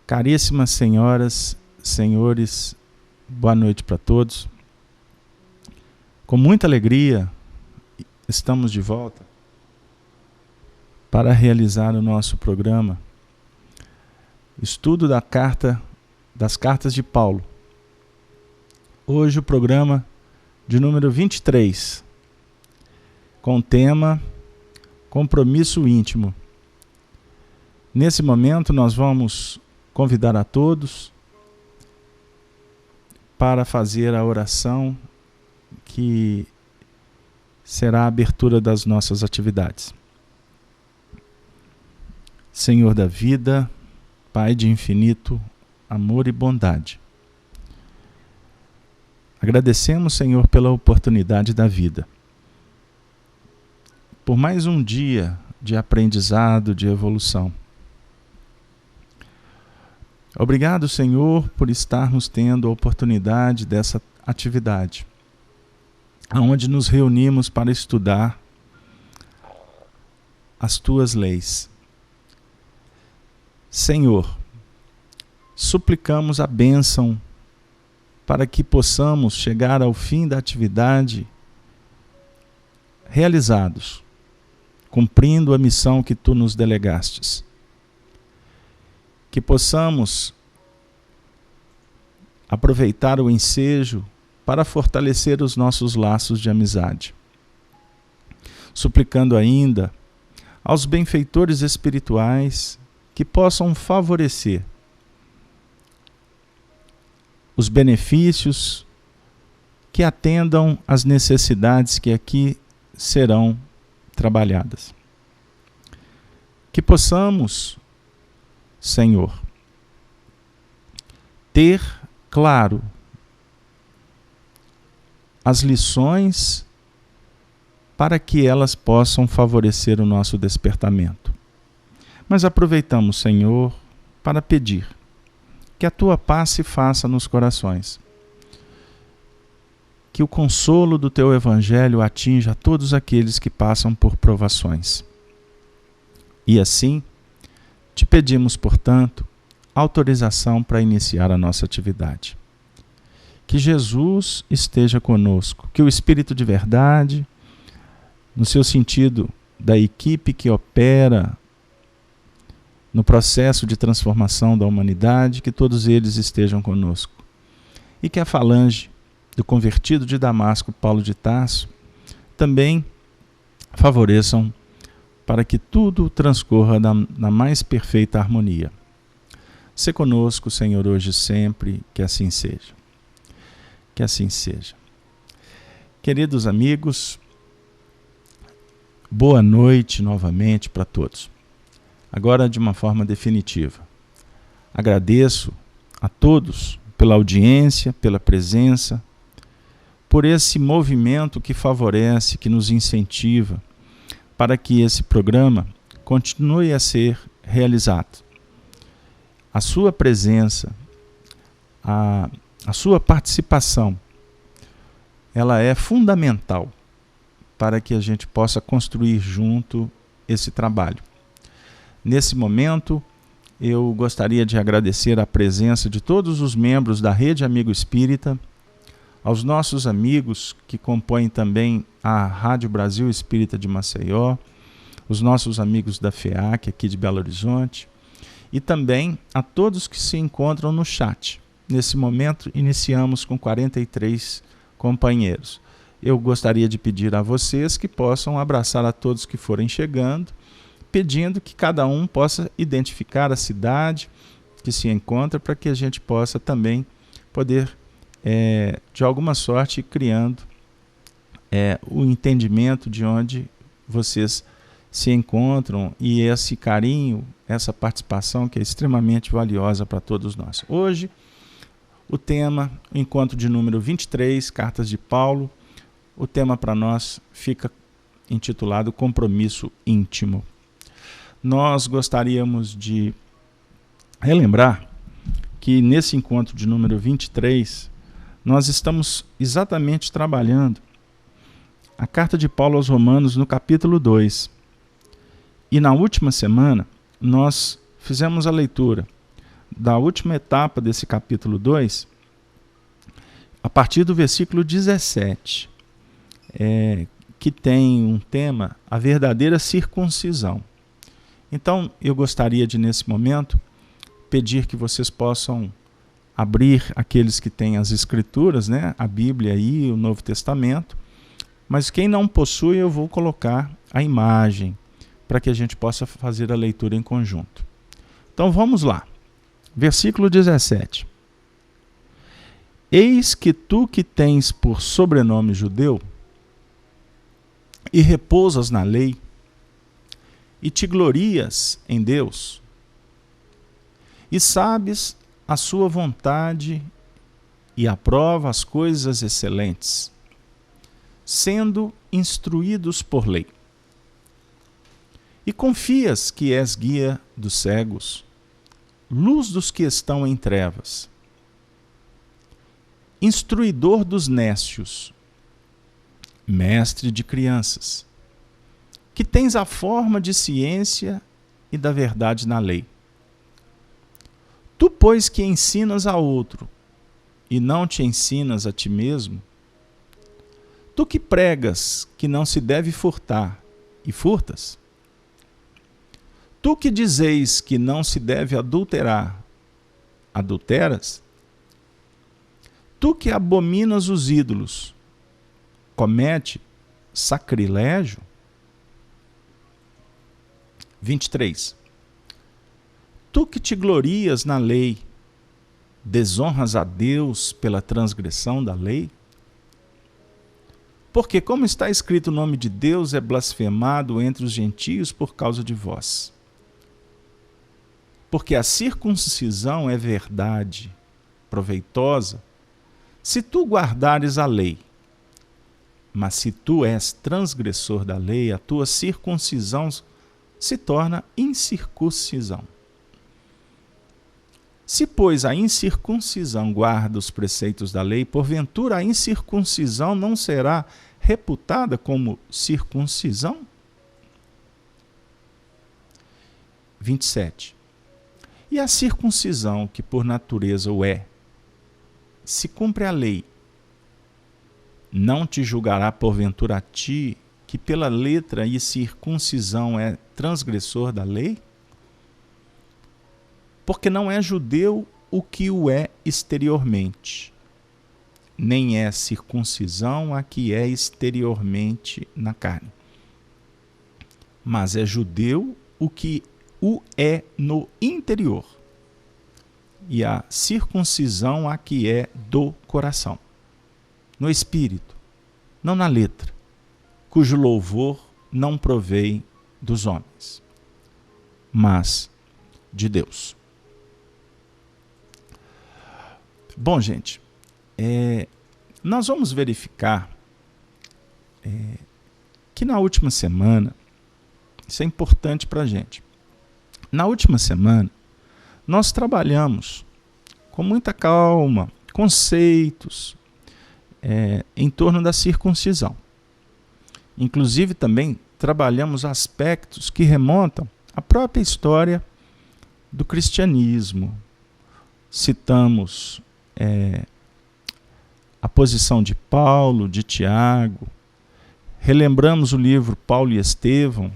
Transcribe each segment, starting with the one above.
Caríssimas senhoras, senhores, boa noite para todos. Com muita alegria, estamos de volta para realizar o nosso programa Estudo das Cartas de Paulo. Hoje o programa de número 23, com o tema Compromisso Íntimo. Nesse momento nós vamos convidar a todos para fazer a oração que será a abertura das nossas atividades. Senhor da vida, Pai de infinito amor e bondade, agradecemos, Senhor, pela oportunidade da vida, por mais um dia de aprendizado, de evolução. Obrigado, Senhor, por estarmos tendo a oportunidade dessa atividade, onde nos reunimos para estudar as Tuas leis. Senhor, suplicamos a bênção para que possamos chegar ao fim da atividade realizados, cumprindo a missão que Tu nos delegastes. Que possamos aproveitar o ensejo para fortalecer os nossos laços de amizade. Suplicando ainda aos benfeitores espirituais que possam favorecer os benefícios, que atendam às necessidades que aqui serão trabalhadas. Que possamos, Senhor, ter claro as lições para que elas possam favorecer o nosso despertamento. Mas aproveitamos, Senhor, para pedir que a Tua paz se faça nos corações, que o consolo do Teu Evangelho atinja a todos aqueles que passam por provações. E assim, te pedimos, portanto, autorização para iniciar a nossa atividade. Que Jesus esteja conosco, que o Espírito de verdade, no seu sentido da equipe que opera no processo de transformação da humanidade, que todos eles estejam conosco. E que a falange do convertido de Damasco, Paulo de Tarso, também favoreçam para que tudo transcorra na mais perfeita harmonia. Sê conosco, Senhor, hoje e sempre, que assim seja. Que assim seja. Queridos amigos, boa noite novamente para todos. Agora de uma forma definitiva. Agradeço a todos pela audiência, pela presença, por esse movimento que favorece, que nos incentiva, para que esse programa continue a ser realizado. A sua presença, a sua participação, ela é fundamental para que a gente possa construir junto esse trabalho. Nesse momento, eu gostaria de agradecer a presença de todos os membros da Rede Amigo Espírita, aos nossos amigos que compõem também a Rádio Brasil Espírita de Maceió, os nossos amigos da FEAC aqui de Belo Horizonte, e também a todos que se encontram no chat. Nesse momento, iniciamos com 43 companheiros. Eu gostaria de pedir a vocês que possam abraçar a todos que forem chegando, pedindo que cada um possa identificar a cidade que se encontra, para que a gente possa também poder, de alguma sorte, ir criando o entendimento de onde vocês se encontram e esse carinho, essa participação que é extremamente valiosa para todos nós. Hoje, o tema, o encontro de número 23, Cartas de Paulo, o tema para nós fica intitulado Compromisso Íntimo. Nós gostaríamos de relembrar que nesse encontro de número 23, nós estamos exatamente trabalhando a carta de Paulo aos Romanos no capítulo 2. E na última semana, nós fizemos a leitura da última etapa desse capítulo 2, a partir do versículo 17, que tem um tema, a verdadeira circuncisão. Então, eu gostaria de, nesse momento, pedir que vocês possam abrir aqueles que têm as Escrituras, né? A Bíblia e o Novo Testamento, mas quem não possui, eu vou colocar a imagem, para que a gente possa fazer a leitura em conjunto. Então, vamos lá. Versículo 17. Eis que tu que tens por sobrenome judeu, e repousas na lei, e te glorias em Deus, e sabes a sua vontade e aprova as coisas excelentes, sendo instruídos por lei. E confias que és guia dos cegos, luz dos que estão em trevas, instruidor dos nécios, mestre de crianças, que tens a forma de ciência e da verdade na lei. Tu, pois, que ensinas a outro, e não te ensinas a ti mesmo, tu que pregas que não se deve furtar, e furtas, tu que dizeis que não se deve adulterar, adulteras, tu que abominas os ídolos, comete sacrilégio. 23. Tu que te glorias na lei, desonras a Deus pela transgressão da lei? Porque, como está escrito, o nome de Deus é blasfemado entre os gentios por causa de vós. Porque a circuncisão é verdade, proveitosa, se tu guardares a lei. Mas se tu és transgressor da lei, a tua circuncisão se torna incircuncisão. Se, pois, a incircuncisão guarda os preceitos da lei, porventura a incircuncisão não será reputada como circuncisão? 27. E a circuncisão, que por natureza o é, se cumpre a lei, não te julgará porventura a ti, que pela letra e circuncisão é transgressor da lei? Porque não é judeu o que o é exteriormente, nem é circuncisão a que é exteriormente na carne. Mas é judeu o que o é no interior, e a circuncisão a que é do coração, no espírito, não na letra, cujo louvor não provém dos homens, mas de Deus. Bom, gente, nós vamos verificar que na última semana, isso é importante para a gente, na última semana, nós trabalhamos com muita calma, conceitos em torno da circuncisão. Inclusive também trabalhamos aspectos que remontam à própria história do cristianismo. Citamos a posição de Paulo, de Tiago, relembramos o livro Paulo e Estevão,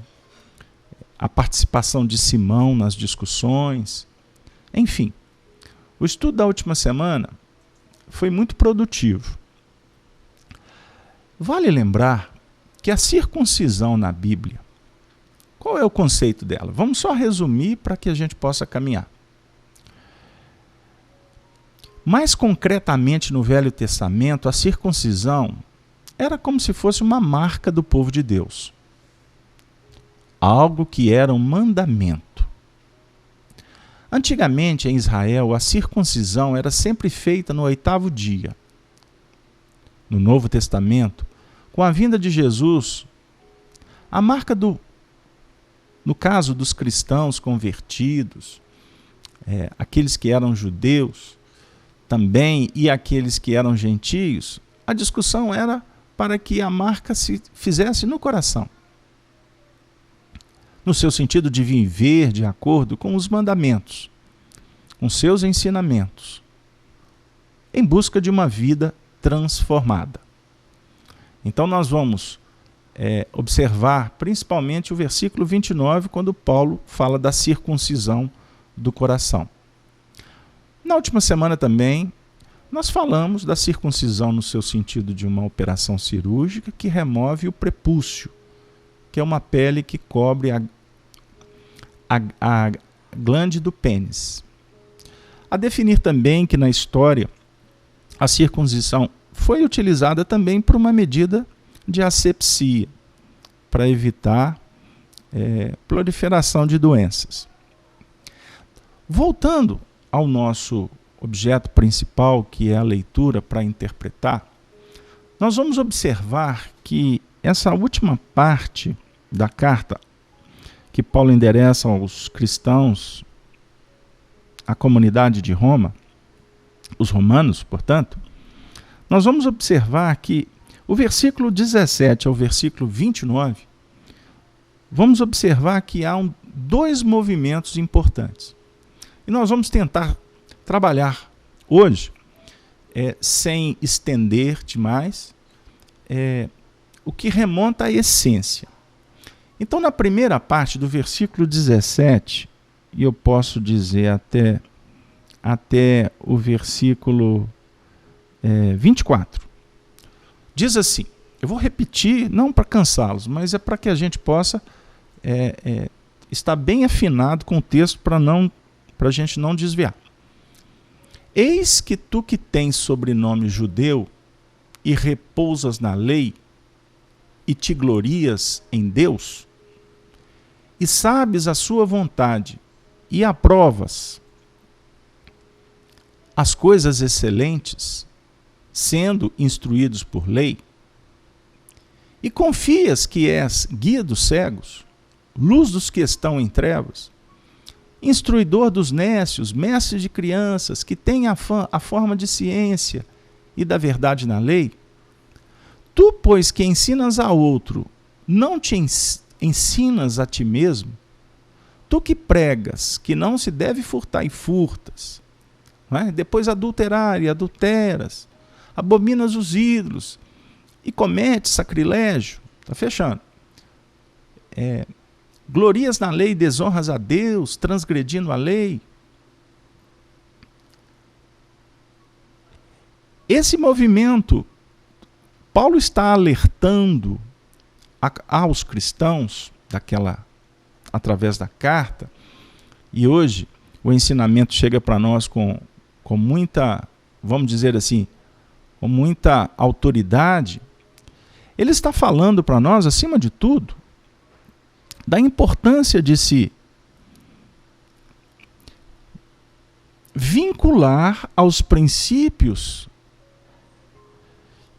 a participação de Simão nas discussões, enfim. O estudo da última semana foi muito produtivo. Vale lembrar que a circuncisão na Bíblia, qual é o conceito dela? Vamos só resumir para que a gente possa caminhar. Mais concretamente no Velho Testamento, a circuncisão era como se fosse uma marca do povo de Deus. Algo que era um mandamento. Antigamente, em Israel, a circuncisão era sempre feita no 8º dia. No Novo Testamento, com a vinda de Jesus, a marca no caso dos cristãos convertidos, aqueles que eram judeus também e aqueles que eram gentios, a discussão era para que a marca se fizesse no coração, no seu sentido de viver de acordo com os mandamentos. com seus ensinamentos, em busca de uma vida transformada. Então nós vamos observar principalmente o versículo 29, quando Paulo fala da circuncisão do coração. Na última semana também, nós falamos da circuncisão no seu sentido de uma operação cirúrgica que remove o prepúcio, que é uma pele que cobre a glande do pênis. A definir também que na história a circuncisão foi utilizada também por uma medida de asepsia, para evitar proliferação de doenças. Voltando ao nosso objeto principal, que é a leitura para interpretar, nós vamos observar que essa última parte da carta que Paulo endereça aos cristãos, à comunidade de Roma, os romanos, portanto, nós vamos observar que o versículo 17 ao versículo 29, vamos observar que há dois movimentos importantes. E nós vamos tentar trabalhar hoje, sem estender demais, o que remonta à essência. Então, na primeira parte do versículo 17, e eu posso dizer até o versículo 24, diz assim, eu vou repetir, não para cansá-los, mas é para que a gente possa estar bem afinado com o texto para a gente não desviar. Eis que tu que tens sobrenome judeu e repousas na lei e te glorias em Deus, e sabes a sua vontade e aprovas as coisas excelentes, sendo instruídos por lei, e confias que és guia dos cegos, luz dos que estão em trevas, instruidor dos nécios, mestre de crianças, que tem a forma de ciência e da verdade na lei, tu, pois, que ensinas a outro, não te ensinas a ti mesmo? Tu que pregas que não se deve furtar e furtas, não é? Depois adulterar e adulteras, abominas os ídolos e cometes sacrilégio, está fechando. Glorias na lei, desonras a Deus, transgredindo a lei. Esse movimento, Paulo está alertando aos cristãos através da carta, e hoje o ensinamento chega para nós com muita, vamos dizer assim, com muita autoridade. Ele está falando para nós, acima de tudo, da importância de se vincular aos princípios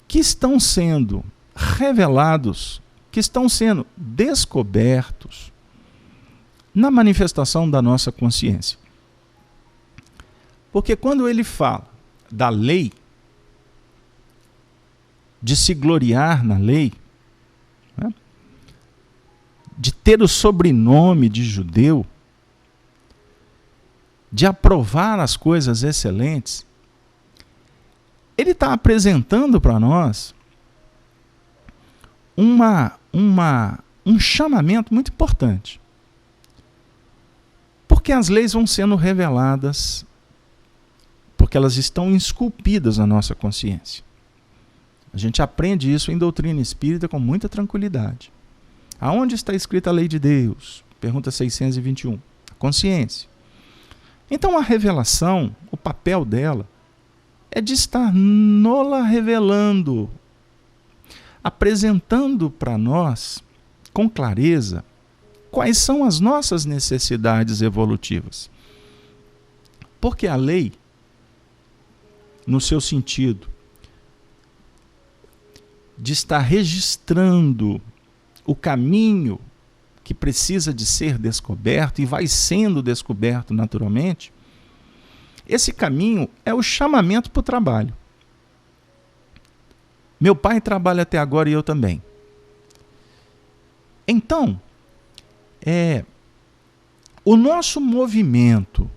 que estão sendo revelados, que estão sendo descobertos na manifestação da nossa consciência. Porque quando ele fala da lei, de se gloriar na lei, né, de ter o sobrenome de judeu, de aprovar as coisas excelentes, ele está apresentando para nós um chamamento muito importante. Porque as leis vão sendo reveladas, porque elas estão esculpidas na nossa consciência. A gente aprende isso em doutrina espírita com muita tranquilidade. Aonde está escrita a lei de Deus? Pergunta 621. A consciência. Então a revelação, o papel dela, é de estar nola revelando, apresentando para nós, com clareza, quais são as nossas necessidades evolutivas. Porque a lei, no seu sentido de estar registrando o caminho que precisa de ser descoberto e vai sendo descoberto naturalmente, esse caminho é o chamamento para o trabalho. Meu pai trabalha até agora e eu também. Então, o nosso movimento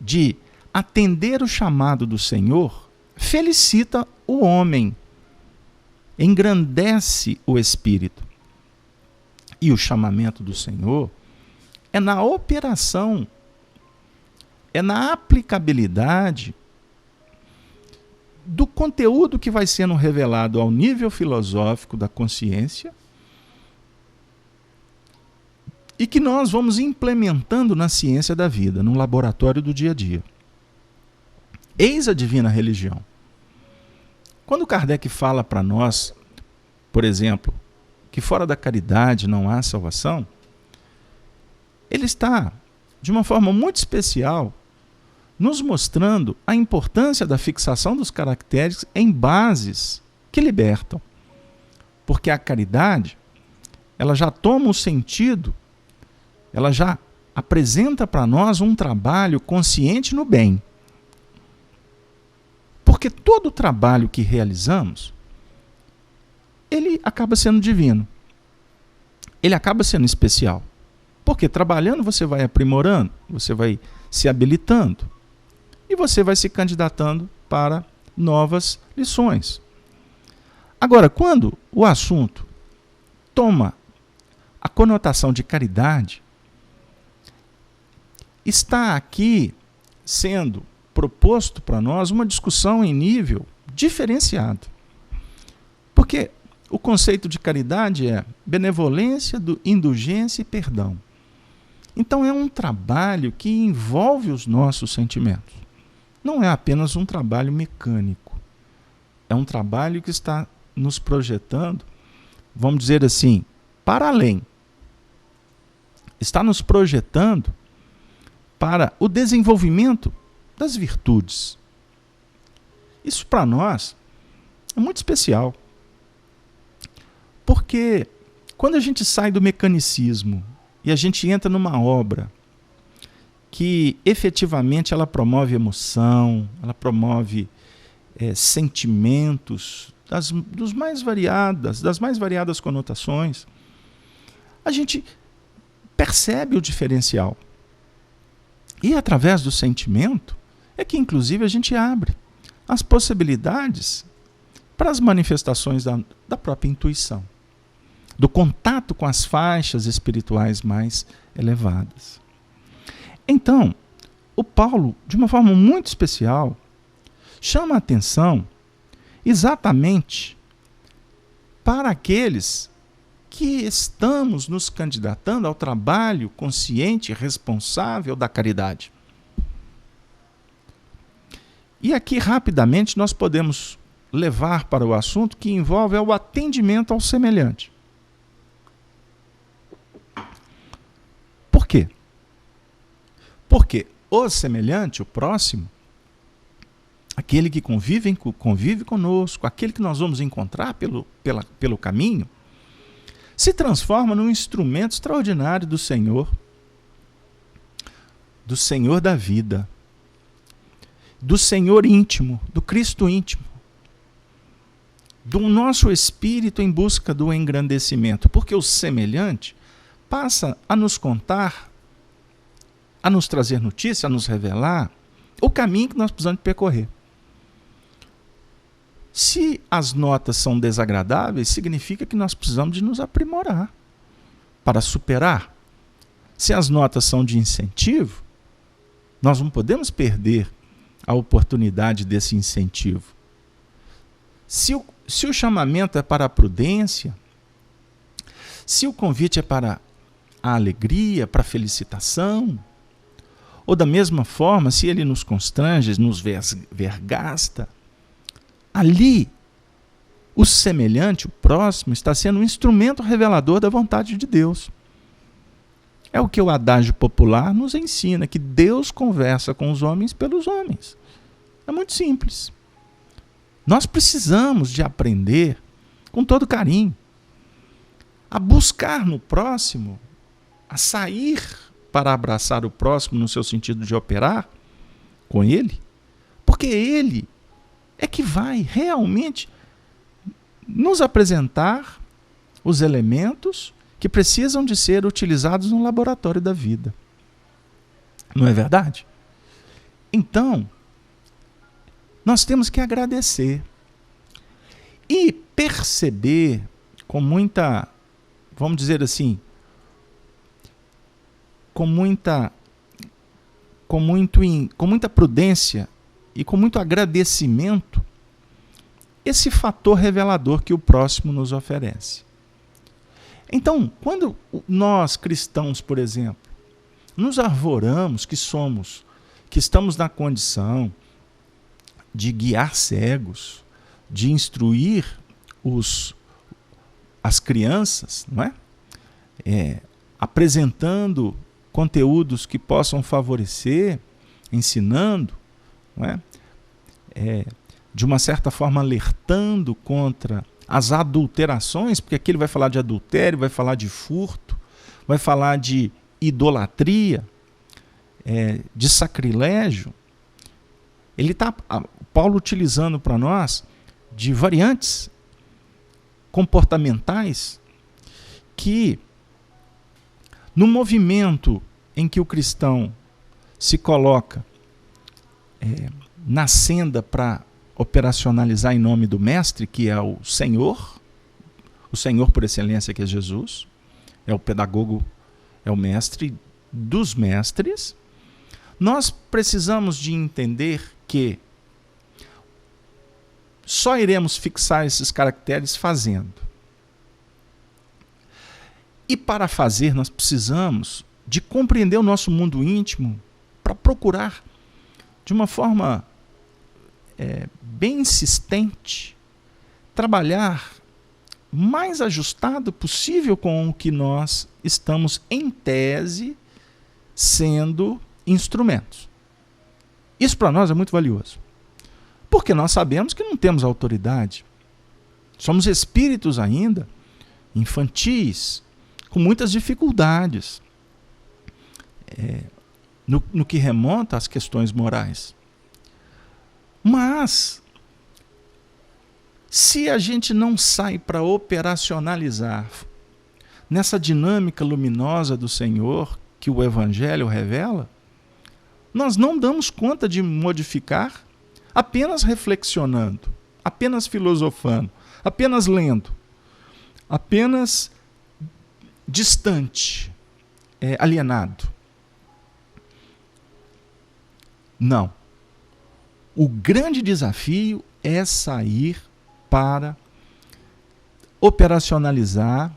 de atender o chamado do Senhor felicita o homem, engrandece o espírito. E o chamamento do Senhor é na operação, é na aplicabilidade do conteúdo que vai sendo revelado ao nível filosófico da consciência e que nós vamos implementando na ciência da vida, no laboratório do dia a dia. Eis a divina religião. Quando Kardec fala para nós, por exemplo, que fora da caridade não há salvação, ele está, de uma forma muito especial, nos mostrando a importância da fixação dos caracteres em bases que libertam. Porque a caridade, ela já toma o sentido, ela já apresenta para nós um trabalho consciente no bem. Porque todo o trabalho que realizamos, ele acaba sendo divino. Ele acaba sendo especial. Porque trabalhando você vai aprimorando, você vai se habilitando e você vai se candidatando para novas lições. Agora, quando o assunto toma a conotação de caridade, está aqui sendo proposto para nós uma discussão em nível diferenciado. Porque o conceito de caridade é benevolência, indulgência e perdão. Então é um trabalho que envolve os nossos sentimentos. Não é apenas um trabalho mecânico. É um trabalho que está nos projetando, vamos dizer assim, para além. Está nos projetando para o desenvolvimento das virtudes. Isso para nós é muito especial. Porque quando a gente sai do mecanicismo e a gente entra numa obra que efetivamente ela promove emoção, ela promove sentimentos das mais variadas conotações, a gente percebe o diferencial. E através do sentimento é que inclusive a gente abre as possibilidades para as manifestações da própria intuição, do contato com as faixas espirituais mais elevadas. Então, o Paulo, de uma forma muito especial, chama a atenção exatamente para aqueles que estamos nos candidatando ao trabalho consciente e responsável da caridade. E aqui, rapidamente, nós podemos levar para o assunto que envolve o atendimento ao semelhante. Por quê? Porque o semelhante, o próximo, aquele que convive conosco, aquele que nós vamos encontrar pelo caminho, se transforma num instrumento extraordinário do Senhor da vida, do Senhor íntimo, do Cristo íntimo, do nosso espírito em busca do engrandecimento, porque o semelhante passa a nos contar, a nos trazer notícia, a nos revelar o caminho que nós precisamos percorrer. Se as notas são desagradáveis, significa que nós precisamos de nos aprimorar para superar. Se as notas são de incentivo, nós não podemos perder a oportunidade desse incentivo. Se o chamamento é para a prudência, se o convite é para a alegria, para a felicitação, ou da mesma forma, se ele nos constrange, nos vergasta, ali o semelhante, o próximo, está sendo um instrumento revelador da vontade de Deus. É o que o adágio popular nos ensina, que Deus conversa com os homens pelos homens. É muito simples. Nós precisamos de aprender, com todo carinho, a buscar no próximo, a sair para abraçar o próximo no seu sentido de operar com ele, porque ele é que vai realmente nos apresentar os elementos que precisam de ser utilizados no laboratório da vida. Não é verdade? Então, nós temos que agradecer e perceber com muita, vamos dizer assim, com muita prudência e com muito agradecimento esse fator revelador que o próximo nos oferece. Então, quando nós cristãos, por exemplo, nos arvoramos que estamos na condição de guiar cegos, de instruir as crianças, não é? Apresentando conteúdos que possam favorecer, ensinando, não é? De uma certa forma alertando contra as adulterações, porque aqui ele vai falar de adultério, vai falar de furto, vai falar de idolatria, de sacrilégio. Ele está, Paulo, utilizando para nós de variantes comportamentais que, no movimento em que o cristão se coloca na senda para operacionalizar em nome do Mestre, que é o Senhor por excelência, que é Jesus, é o pedagogo, é o mestre dos mestres, nós precisamos de entender que só iremos fixar esses caracteres fazendo. E para fazer, nós precisamos de compreender o nosso mundo íntimo para procurar, de uma forma bem insistente, trabalhar mais ajustado possível com o que nós estamos, em tese, sendo instrumentos. Isso para nós é muito valioso, porque nós sabemos que não temos autoridade. Somos espíritos ainda, infantis, com muitas dificuldades no que remonta às questões morais. Mas, se a gente não sai para operacionalizar nessa dinâmica luminosa do Senhor que o Evangelho revela, nós não damos conta de modificar apenas reflexionando, apenas filosofando, apenas lendo, apenas distante, alienado. Não. O grande desafio é sair para operacionalizar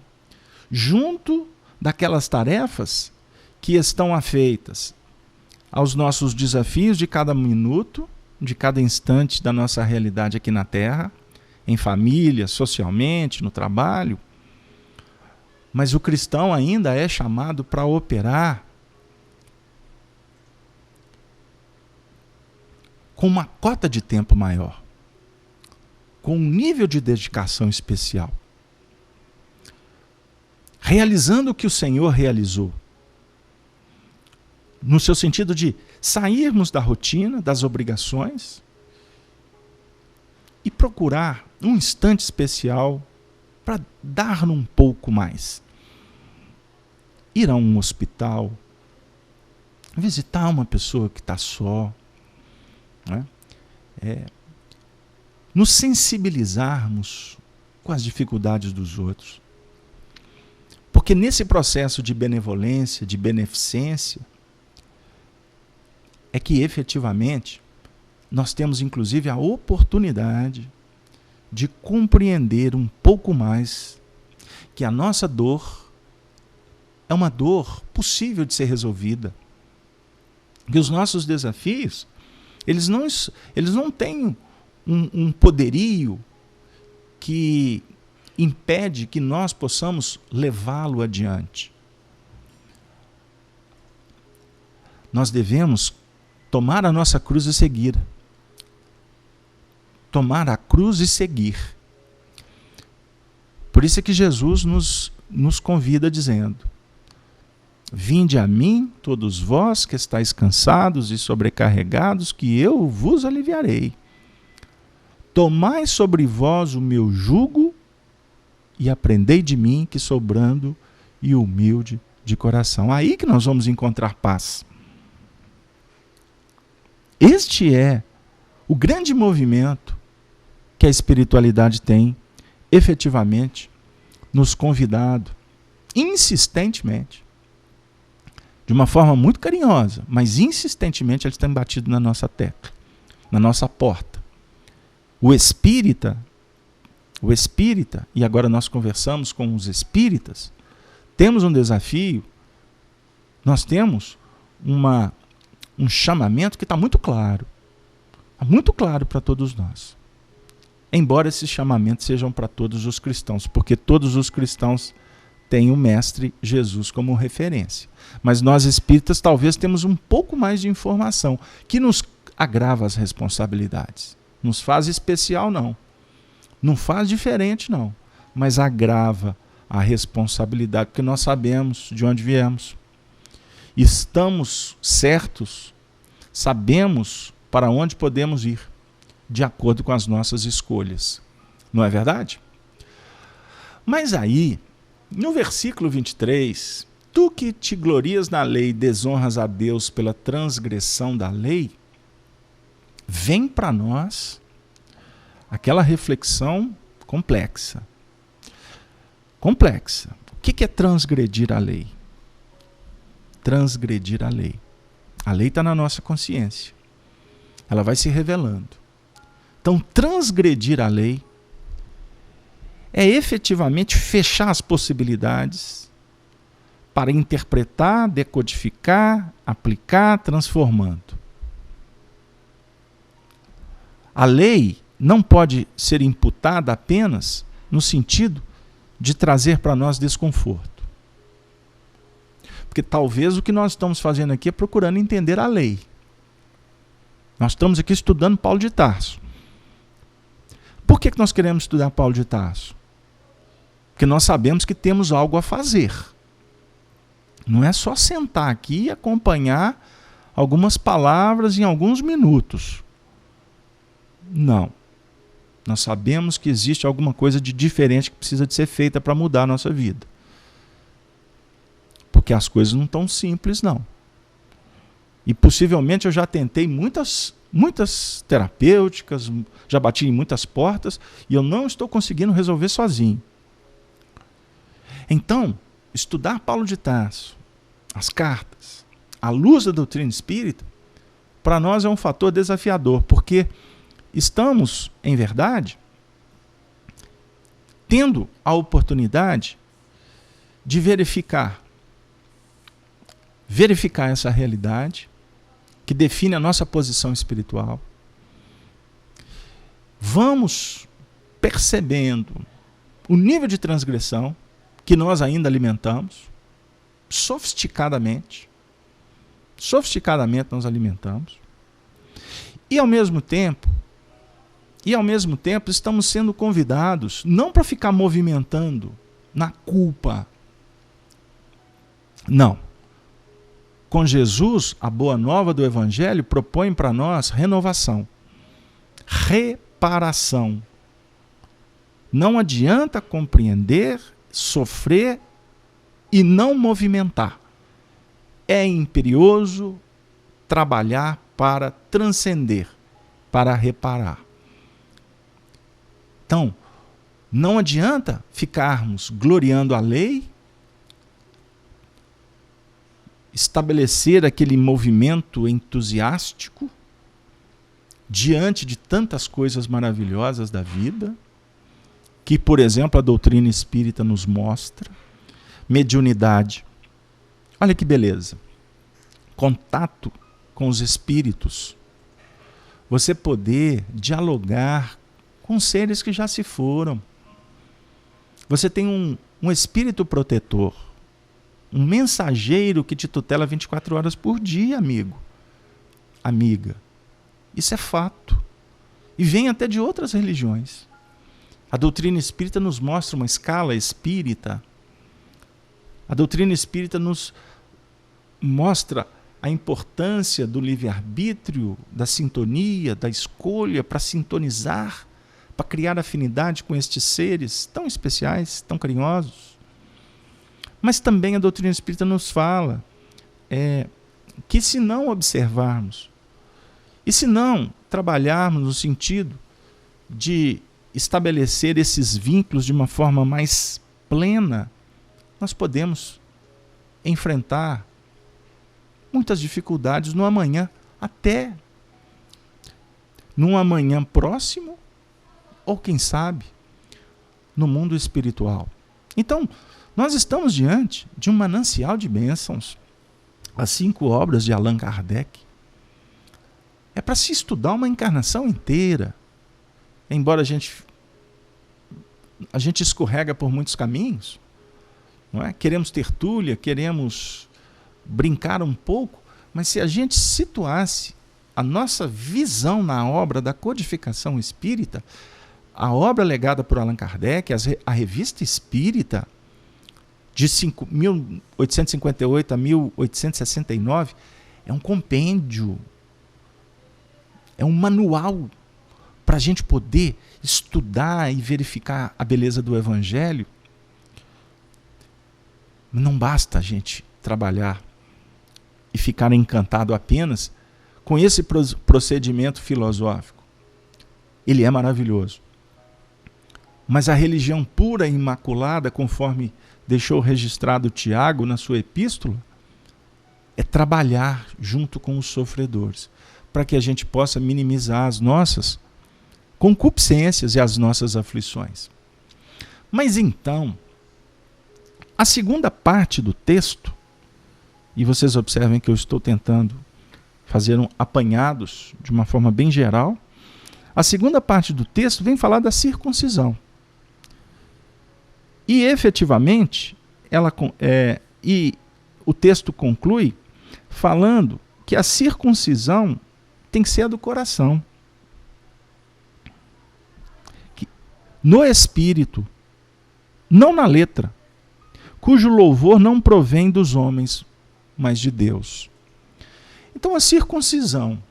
junto daquelas tarefas que estão afeitas aos nossos desafios de cada minuto, de cada instante da nossa realidade aqui na Terra, em família, socialmente, no trabalho. Mas o cristão ainda é chamado para operar com uma cota de tempo maior, com um nível de dedicação especial, realizando o que o Senhor realizou, no seu sentido de sairmos da rotina, das obrigações e procurar um instante especial para dar um pouco mais. Ir a um hospital, visitar uma pessoa que está só, nos sensibilizarmos com as dificuldades dos outros. Porque nesse processo de benevolência, de beneficência, é que efetivamente nós temos inclusive a oportunidade de compreender um pouco mais que a nossa dor é uma dor possível de ser resolvida. Que os nossos desafios, eles não têm um poderio que impede que nós possamos levá-lo adiante. Nós devemos tomar a nossa cruz e seguir. Tomar a cruz e seguir. Por isso é que Jesus nos convida dizendo: vinde a mim, todos vós que estáis cansados e sobrecarregados, que eu vos aliviarei. Tomai sobre vós o meu jugo e aprendei de mim, que sou brando e humilde de coração. Aí que nós vamos encontrar paz. Este é o grande movimento que a espiritualidade tem efetivamente nos convidado, insistentemente, de uma forma muito carinhosa, mas insistentemente eles têm batido na nossa tecla, na nossa porta. O espírita, e agora nós conversamos com os espíritas, temos um desafio, nós temos um chamamento que está muito claro para todos nós. Embora esses chamamentos sejam para todos os cristãos, porque todos os cristãos têm o Mestre Jesus como referência. Mas nós espíritas talvez temos um pouco mais de informação, que nos agrava as responsabilidades. Nos faz especial, não. Não faz diferente, não. Mas agrava a responsabilidade, porque nós sabemos de onde viemos. Estamos certos, sabemos para onde podemos ir, de acordo com as nossas escolhas. Não é verdade? Mas aí, no versículo 23, tu que te glorias na lei e desonras a Deus pela transgressão da lei, vem para nós aquela reflexão complexa. Complexa. O que é transgredir a lei? Transgredir a lei. A lei está na nossa consciência. Ela vai se revelando. Então, transgredir a lei é efetivamente fechar as possibilidades para interpretar, decodificar, aplicar, transformando. A lei não pode ser imputada apenas no sentido de trazer para nós desconforto. Porque talvez o que nós estamos fazendo aqui é procurando entender a lei. Nós estamos aqui estudando Paulo de Tarso. Por que nós queremos estudar Paulo de Tarso? Porque nós sabemos que temos algo a fazer. Não é só sentar aqui e acompanhar algumas palavras em alguns minutos. Não. Nós sabemos que existe alguma coisa de diferente que precisa de ser feita para mudar a nossa vida. Porque as coisas não estão simples, não. E possivelmente eu já tentei muitas terapêuticas, já bati em muitas portas e eu não estou conseguindo resolver sozinho. Então, estudar Paulo de Tarso, as cartas, à luz da doutrina espírita, para nós é um fator desafiador, porque estamos, em verdade, tendo a oportunidade de verificar essa realidade que define a nossa posição espiritual. Vamos percebendo o nível de transgressão que nós ainda alimentamos, sofisticadamente nós alimentamos, e ao mesmo tempo estamos sendo convidados não para ficar movimentando na culpa. Não. Com Jesus, a boa nova do Evangelho propõe para nós renovação, reparação. Não adianta compreender, sofrer e não movimentar. É imperioso trabalhar para transcender, para reparar. Então, não adianta ficarmos gloriando a lei, estabelecer aquele movimento entusiástico diante de tantas coisas maravilhosas da vida, que, por exemplo, a doutrina espírita nos mostra. Mediunidade. Olha que beleza. Contato com os espíritos. Você poder dialogar com seres que já se foram. Você tem um espírito protetor, um mensageiro que te tutela 24 horas por dia, amigo, amiga. Isso é fato. E vem até de outras religiões. A doutrina espírita nos mostra uma escala espírita. A doutrina espírita nos mostra a importância do livre-arbítrio, da sintonia, da escolha para sintonizar, para criar afinidade com estes seres tão especiais, tão carinhosos. Mas também a doutrina espírita nos fala que se não observarmos E se não trabalharmos no sentido de estabelecer esses vínculos de uma forma mais plena, nós podemos enfrentar muitas dificuldades no amanhã, até num amanhã próximo, ou quem sabe, no mundo espiritual. Então, nós estamos diante de um manancial de bênçãos. As 5 obras de Allan Kardec. É para se estudar uma encarnação inteira. Embora a gente escorrega por muitos caminhos, não é? Queremos tertúlia, queremos brincar um pouco, mas se a gente situasse a nossa visão na obra da codificação espírita, a obra legada por Allan Kardec, a Revista Espírita, de 1858 a 1869, é um compêndio, é um manual para a gente poder estudar e verificar a beleza do Evangelho. Não basta a gente trabalhar e ficar encantado apenas com esse procedimento filosófico. Ele é maravilhoso. Mas a religião pura e imaculada, conforme deixou registrado Tiago na sua epístola, é trabalhar junto com os sofredores, para que a gente possa minimizar as nossas concupiscências e as nossas aflições. Mas então, a segunda parte do texto, e vocês observem que eu estou tentando fazer apanhados de uma forma bem geral, a segunda parte do texto vem falar da circuncisão. E efetivamente, o texto conclui falando que a circuncisão tem que ser a do coração. No espírito, não na letra, cujo louvor não provém dos homens, mas de Deus. Então a circuncisão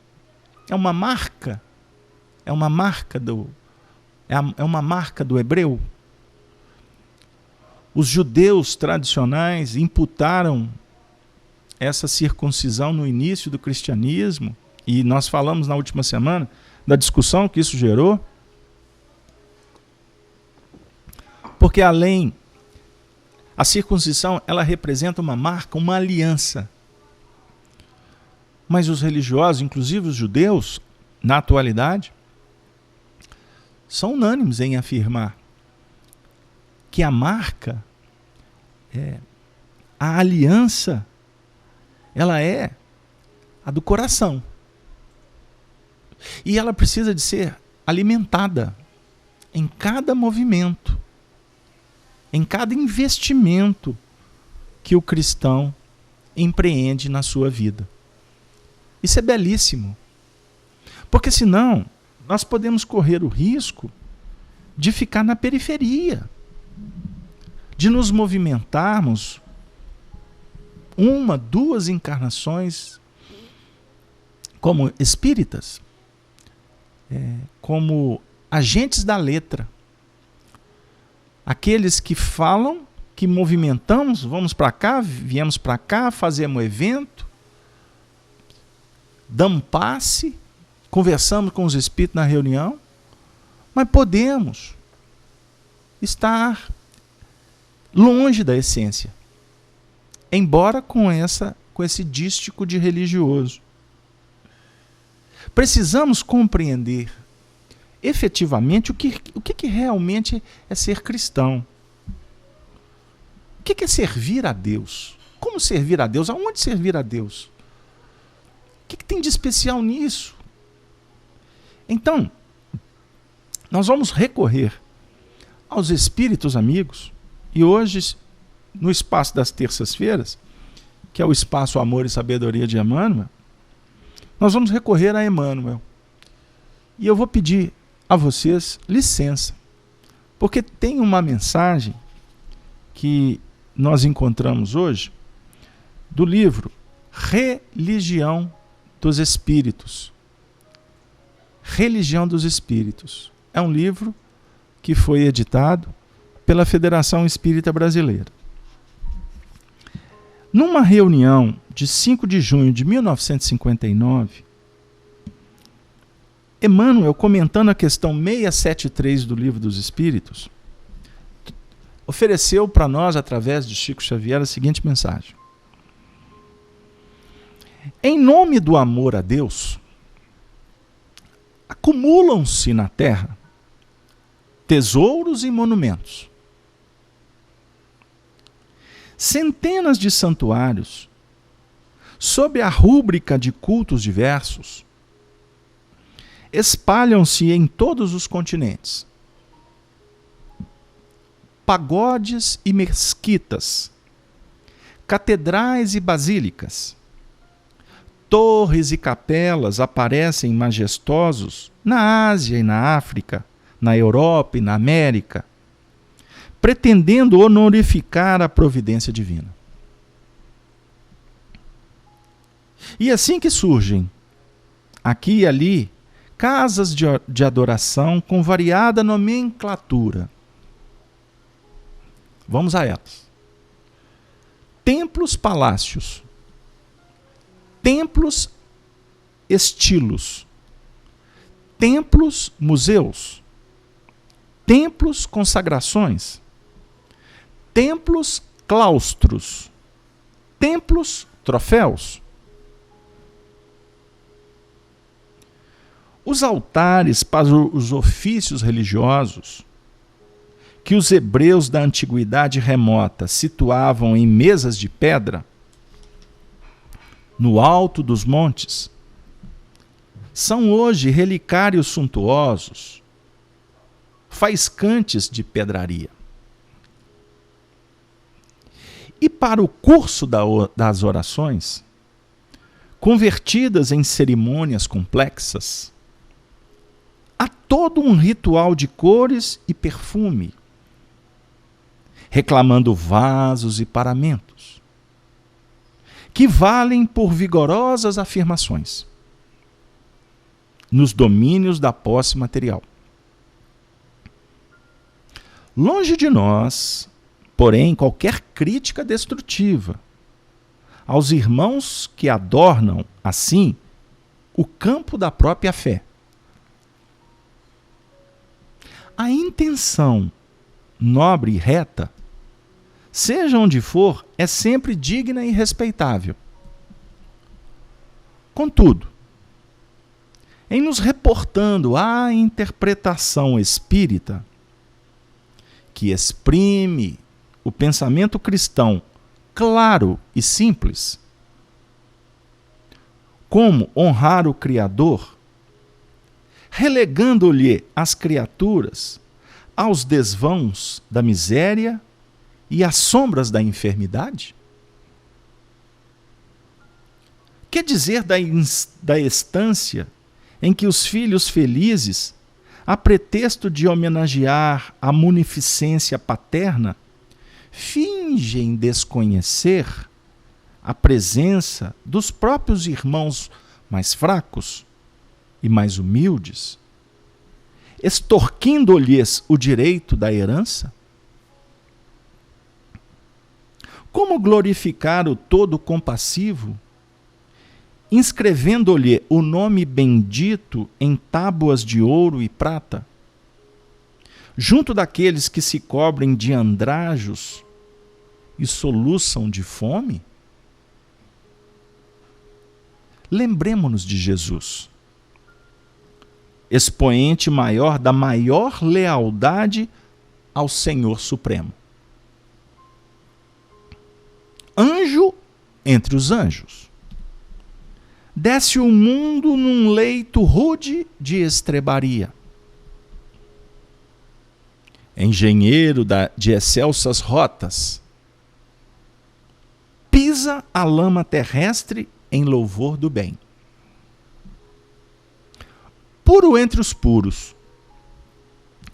é uma marca do hebreu. Os judeus tradicionais imputaram essa circuncisão no início do cristianismo, e nós falamos na última semana da discussão que isso gerou, porque a circuncisão, ela representa uma marca, uma aliança. Mas os religiosos, inclusive os judeus, na atualidade, são unânimes em afirmar que a marca, a aliança, ela é a do coração. E ela precisa de ser alimentada em cada movimento, em cada investimento que o cristão empreende na sua vida. Isso é belíssimo. Porque senão, nós podemos correr o risco de ficar na periferia, de nos movimentarmos 1, 2 encarnações como espíritas, como agentes da letra. Aqueles que falam, que movimentamos, vamos para cá, viemos para cá, fazemos evento, damos passe, conversamos com os espíritos na reunião, mas podemos estar longe da essência, embora com esse dístico de religioso. Precisamos compreender efetivamente o que realmente é ser cristão. O que é servir a Deus? Como servir a Deus? Aonde servir a Deus? O que tem de especial nisso? Então, nós vamos recorrer aos espíritos amigos, e hoje, no espaço das terças-feiras, que é o espaço Amor e Sabedoria de Emmanuel, nós vamos recorrer a Emmanuel. E eu vou pedir a vocês licença, porque tem uma mensagem que nós encontramos hoje do livro Religião dos Espíritos. Religião dos Espíritos. É um livro que foi editado pela Federação Espírita Brasileira. Numa reunião de 5 de junho de 1959, Emmanuel, comentando a questão 673 do Livro dos Espíritos, ofereceu para nós, através de Chico Xavier, a seguinte mensagem: em nome do amor a Deus, acumulam-se na terra tesouros e monumentos. Centenas de santuários, sob a rúbrica de cultos diversos, espalham-se em todos os continentes. Pagodes e mesquitas, catedrais e basílicas, torres e capelas aparecem majestosos na Ásia e na África, na Europa e na América, pretendendo honorificar a providência divina. E assim que surgem, aqui e ali, casas de adoração com variada nomenclatura. Vamos a elas. Templos palácios, templos estilos, templos museus, templos consagrações, templos claustros, templos troféus. Os altares para os ofícios religiosos, que os hebreus da antiguidade remota situavam em mesas de pedra, no alto dos montes, são hoje relicários suntuosos, faiscantes de pedraria. E para o curso das orações, convertidas em cerimônias complexas, há todo um ritual de cores e perfume, reclamando vasos e paramentos, que valem por vigorosas afirmações nos domínios da posse material. Longe de nós, porém, qualquer crítica destrutiva aos irmãos que adornam, assim, o campo da própria fé. A intenção nobre e reta, seja onde for, é sempre digna e respeitável. Contudo, em nos reportando à interpretação espírita, que exprime o pensamento cristão claro e simples, como honrar o Criador, relegando-lhe as criaturas aos desvãos da miséria e às sombras da enfermidade? Que dizer da estância em que os filhos felizes, a pretexto de homenagear a munificência paterna, fingem desconhecer a presença dos próprios irmãos mais fracos e mais humildes, extorquindo-lhes o direito da herança? Como glorificar o todo compassivo, inscrevendo-lhe o nome bendito em tábuas de ouro e prata, junto daqueles que se cobrem de andrajos e soluçam de fome? Lembremo-nos de Jesus, expoente maior da maior lealdade ao Senhor Supremo. Anjo entre os anjos. Desce o mundo num leito rude de estrebaria. Engenheiro de excelsas rotas, pisa a lama terrestre em louvor do bem. Puro entre os puros,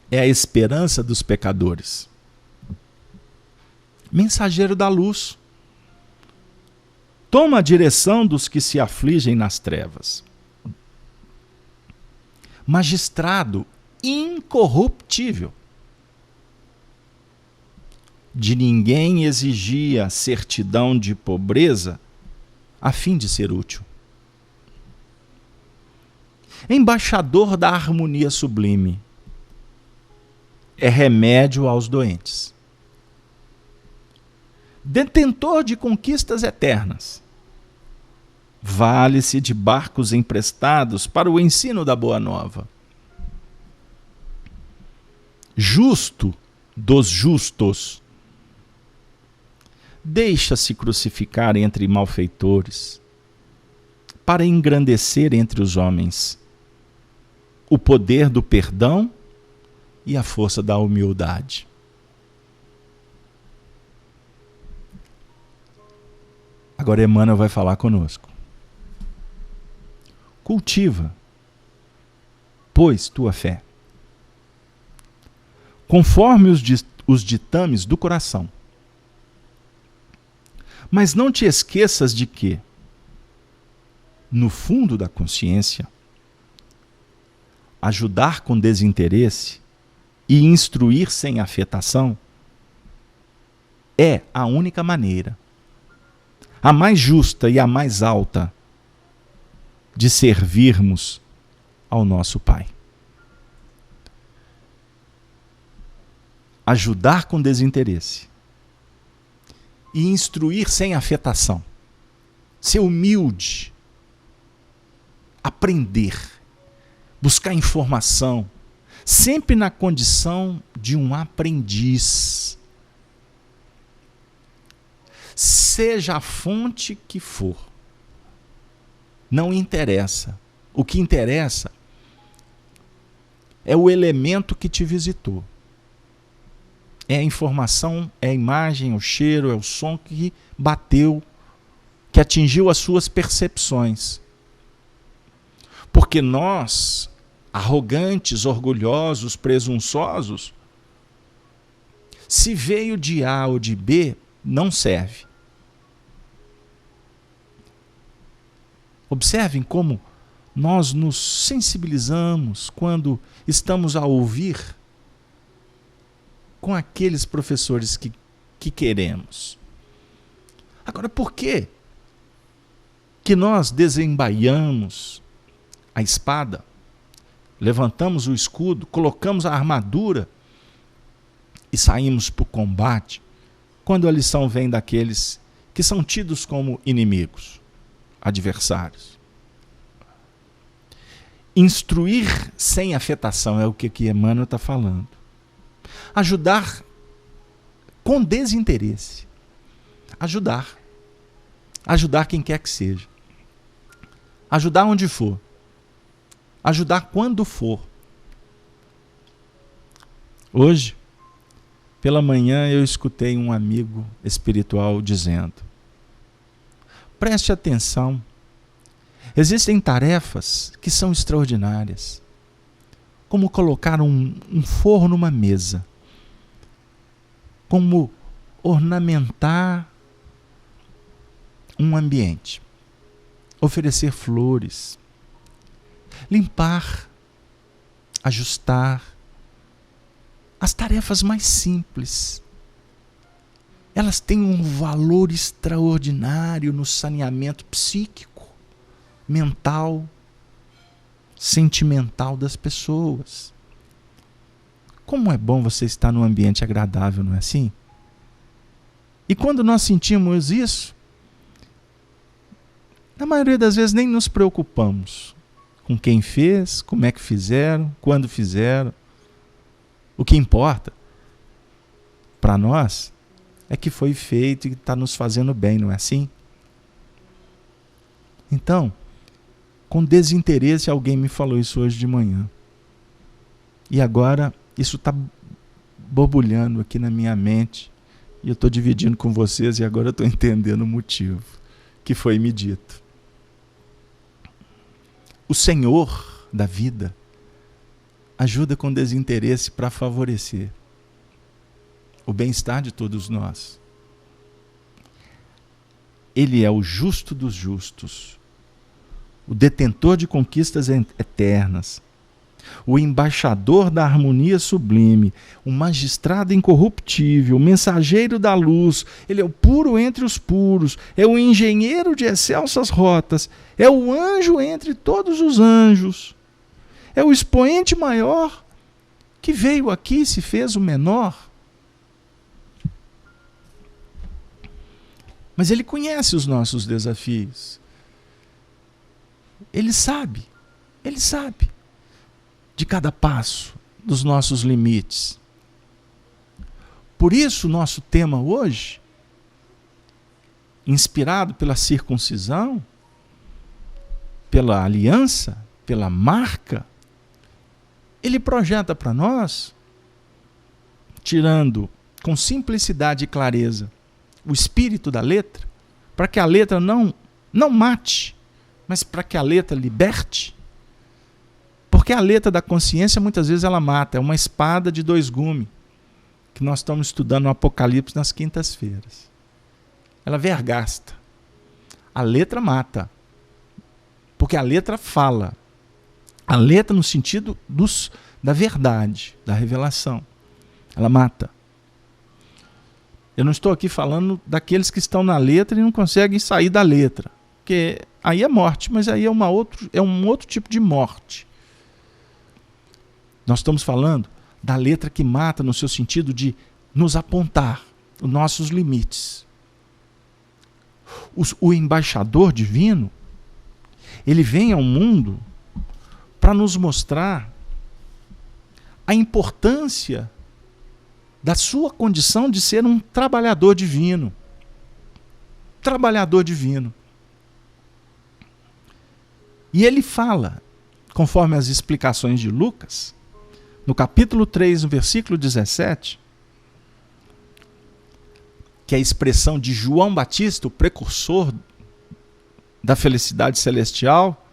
é a esperança dos pecadores. Mensageiro da luz, toma a direção dos que se afligem nas trevas. Magistrado incorruptível, de ninguém exigia certidão de pobreza a fim de ser útil. Embaixador da harmonia sublime. É remédio aos doentes. Detentor de conquistas eternas. Vale-se de barcos emprestados para o ensino da Boa Nova. Justo dos justos. Deixa-se crucificar entre malfeitores, para engrandecer entre os homens o poder do perdão e a força da humildade. Agora Emmanuel vai falar conosco. Cultiva, pois, tua fé, conforme os ditames do coração. Mas não te esqueças de que, no fundo da consciência, ajudar com desinteresse e instruir sem afetação é a única maneira, a mais justa e a mais alta, de servirmos ao nosso Pai. Ajudar com desinteresse e instruir sem afetação. Ser humilde, aprender, buscar informação, sempre na condição de um aprendiz. Seja a fonte que for, não interessa. O que interessa é o elemento que te visitou. É a informação, é a imagem, é o cheiro, é o som que bateu, que atingiu as suas percepções. Porque nós, arrogantes, orgulhosos, presunçosos, se veio de A ou de B, não serve. Observem como nós nos sensibilizamos quando estamos a ouvir com aqueles professores que queremos. Agora, por que nós desembaiamos a espada, levantamos o escudo, colocamos a armadura e saímos para o combate, quando a lição vem daqueles que são tidos como inimigos, adversários? Instruir sem afetação é o que Emmanuel está falando. Ajudar com desinteresse. Ajudar quem quer que seja. Ajudar onde for. Ajudar quando for. Hoje, pela manhã, eu escutei um amigo espiritual dizendo: preste atenção, existem tarefas que são extraordinárias, como colocar um forro numa mesa, como ornamentar um ambiente, oferecer flores, limpar, ajustar. As tarefas mais simples, elas têm um valor extraordinário no saneamento psíquico, mental, sentimental das pessoas. Como é bom você estar num ambiente agradável, não é assim? E quando nós sentimos isso, na maioria das vezes nem nos preocupamos com quem fez, como é que fizeram, quando fizeram. O que importa para nós é que foi feito e está nos fazendo bem, não é assim? Então, com desinteresse, alguém me falou isso hoje de manhã. E agora isso está borbulhando aqui na minha mente. E eu estou dividindo com vocês e agora eu estou entendendo o motivo que foi me dito. O Senhor da vida ajuda com desinteresse para favorecer o bem-estar de todos nós. Ele é o justo dos justos, o detentor de conquistas eternas, o embaixador da harmonia sublime, o magistrado incorruptível, o mensageiro da luz. Ele é o puro entre os puros, é o engenheiro de excelsas rotas, é o anjo entre todos os anjos. É o expoente maior que veio aqui e se fez o menor. Mas ele conhece os nossos desafios. Ele sabe de cada passo, dos nossos limites. Por isso, o nosso tema hoje, inspirado pela circuncisão, pela aliança, pela marca, ele projeta para nós, tirando com simplicidade e clareza o espírito da letra, para que a letra não mate, mas para que a letra liberte. Porque a letra da consciência, muitas vezes, ela mata. É uma espada de dois gumes, que nós estamos estudando no Apocalipse nas quintas-feiras. Ela vergasta. A letra mata. Porque a letra fala. A letra no sentido da verdade, da revelação. Ela mata. Eu não estou aqui falando daqueles que estão na letra e não conseguem sair da letra. Porque aí é morte, mas aí é um outro tipo de morte. Nós estamos falando da letra que mata no seu sentido de nos apontar os nossos limites. O embaixador divino, ele vem ao mundo para nos mostrar a importância da sua condição de ser um trabalhador divino. Trabalhador divino. E ele fala, conforme as explicações de Lucas, no capítulo 3, no versículo 17, que é a expressão de João Batista, o precursor da felicidade celestial,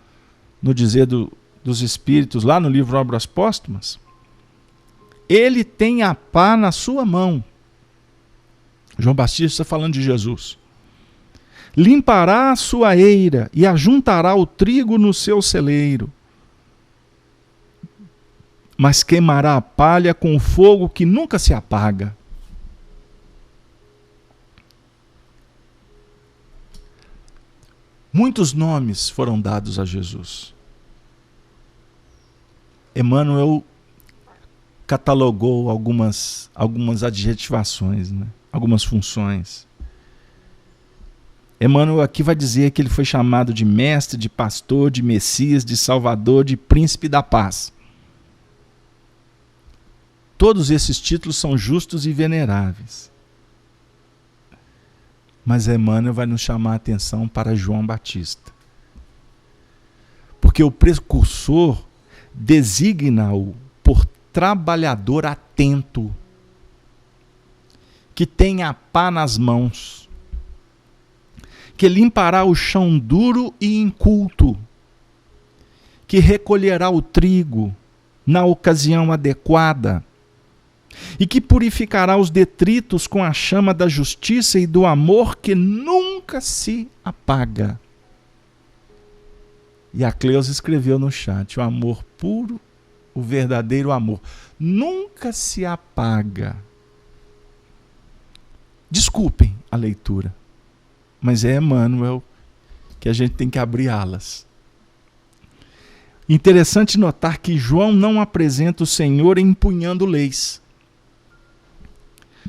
no dizer dos Espíritos, lá no livro Obras Póstumas, ele tem a pá na sua mão. João Batista falando de Jesus. Limpará a sua eira e ajuntará o trigo no seu celeiro, mas queimará a palha com o fogo que nunca se apaga. Muitos nomes foram dados a Jesus. Emmanuel catalogou algumas adjetivações, né? Algumas funções. Emmanuel aqui vai dizer que ele foi chamado de mestre, de pastor, de Messias, de Salvador, de príncipe da paz. Todos esses títulos são justos e veneráveis. Mas Emmanuel vai nos chamar a atenção para João Batista. Porque o precursor designa-o por trabalhador atento, que tem a pá nas mãos, que limpará o chão duro e inculto, que recolherá o trigo na ocasião adequada, e que purificará os detritos com a chama da justiça e do amor que nunca se apaga. E a Cleusa escreveu no chat, o amor puro, o verdadeiro amor, nunca se apaga. Desculpem a leitura, mas é Emmanuel que a gente tem que abrir alas. Interessante notar que João não apresenta o Senhor empunhando leis,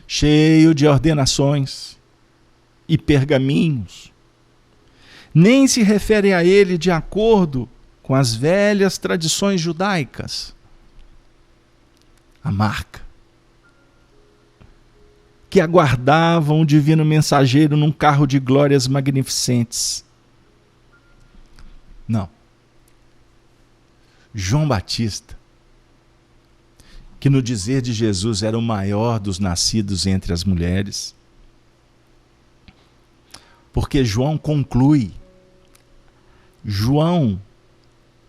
cheio de ordenações e pergaminhos, nem se refere a ele de acordo com as velhas tradições judaicas. A marca, que aguardavam o divino mensageiro num carro de glórias magnificentes. Não. João Batista, que no dizer de Jesus era o maior dos nascidos entre as mulheres, porque João conclui,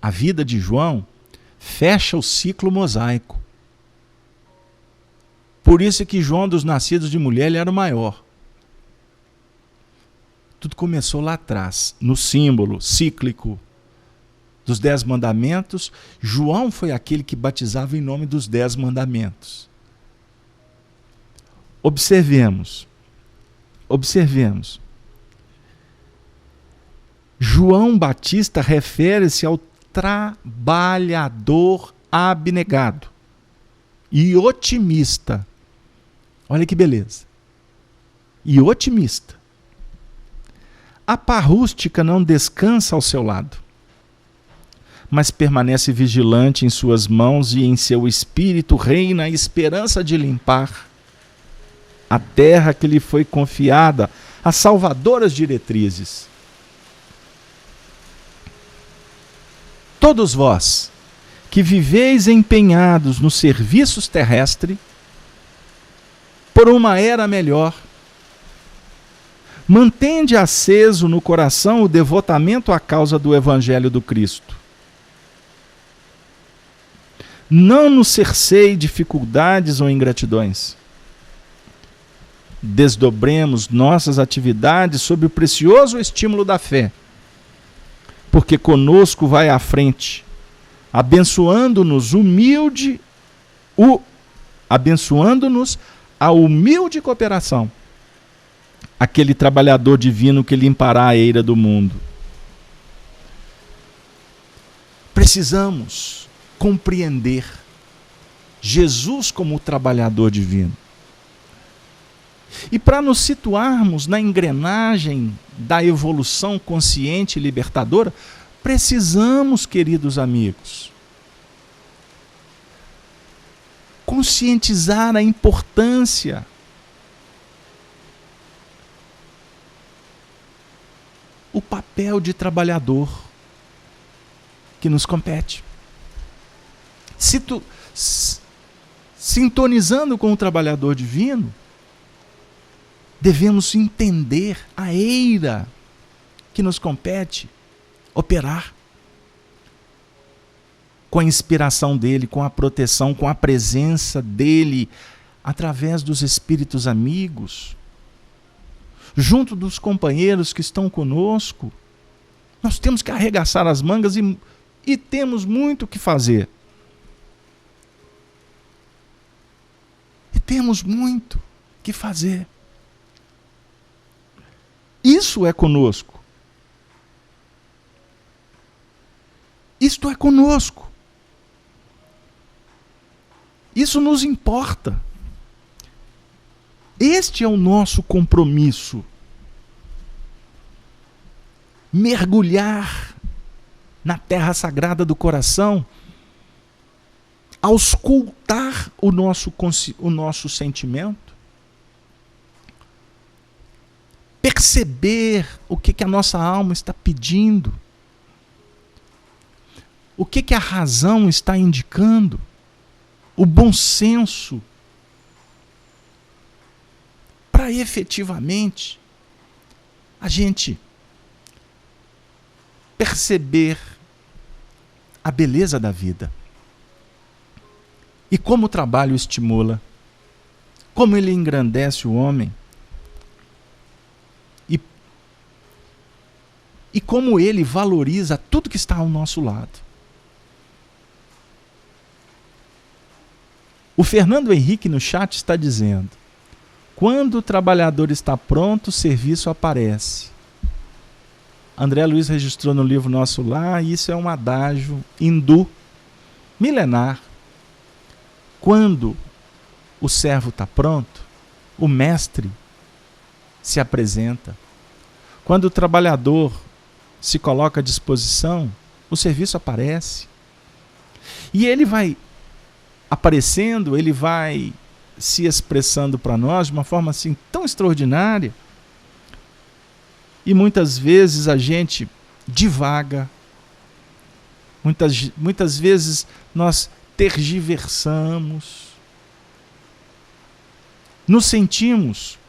a vida de João fecha o ciclo mosaico. Por isso que João dos nascidos de mulher ele era o maior. Tudo começou lá atrás, no símbolo cíclico dos 10 mandamentos. João foi aquele que batizava em nome dos 10 mandamentos. Observemos. João Batista refere-se ao trabalhador abnegado e otimista. Olha que beleza. E otimista. A pá rústica não descansa ao seu lado, mas permanece vigilante em suas mãos e em seu espírito reina a esperança de limpar a terra que lhe foi confiada, as salvadoras diretrizes. Todos vós, que viveis empenhados nos serviços terrestres, por uma era melhor, mantende aceso no coração o devotamento à causa do Evangelho do Cristo. Não nos cerceie dificuldades ou ingratidões. Desdobremos nossas atividades sob o precioso estímulo da fé, porque conosco vai à frente, abençoando-nos a humilde cooperação, aquele trabalhador divino que limpará a eira do mundo. Precisamos compreender Jesus como o trabalhador divino. E para nos situarmos na engrenagem da evolução consciente e libertadora, precisamos, queridos amigos, conscientizar a importância o papel de trabalhador que nos compete. Sintonizando com o trabalhador divino, devemos entender a eira que nos compete operar com a inspiração dele, com a proteção, com a presença dele, através dos espíritos amigos, junto dos companheiros que estão conosco. Nós temos que arregaçar as mangas e temos muito o que fazer. E temos muito o que fazer. Isso é conosco. Isto é conosco. Isso nos importa. Este é o nosso compromisso. Mergulhar na terra sagrada do coração, auscultar o nosso sentimento, perceber o que a nossa alma está pedindo, o que a razão está indicando, o bom senso, para efetivamente a gente perceber a beleza da vida e como o trabalho estimula, como ele engrandece o homem e como ele valoriza tudo que está ao nosso lado. O Fernando Henrique no chat está dizendo: quando o trabalhador está pronto, o serviço aparece. André Luiz registrou no livro Nosso Lar, e isso é um adágio hindu milenar. Quando o servo está pronto, o mestre se apresenta. Quando o trabalhador se coloca à disposição, o serviço aparece. E ele vai aparecendo, ele vai se expressando para nós de uma forma assim tão extraordinária. E muitas vezes a gente divaga, muitas vezes nós tergiversamos, nos sentimos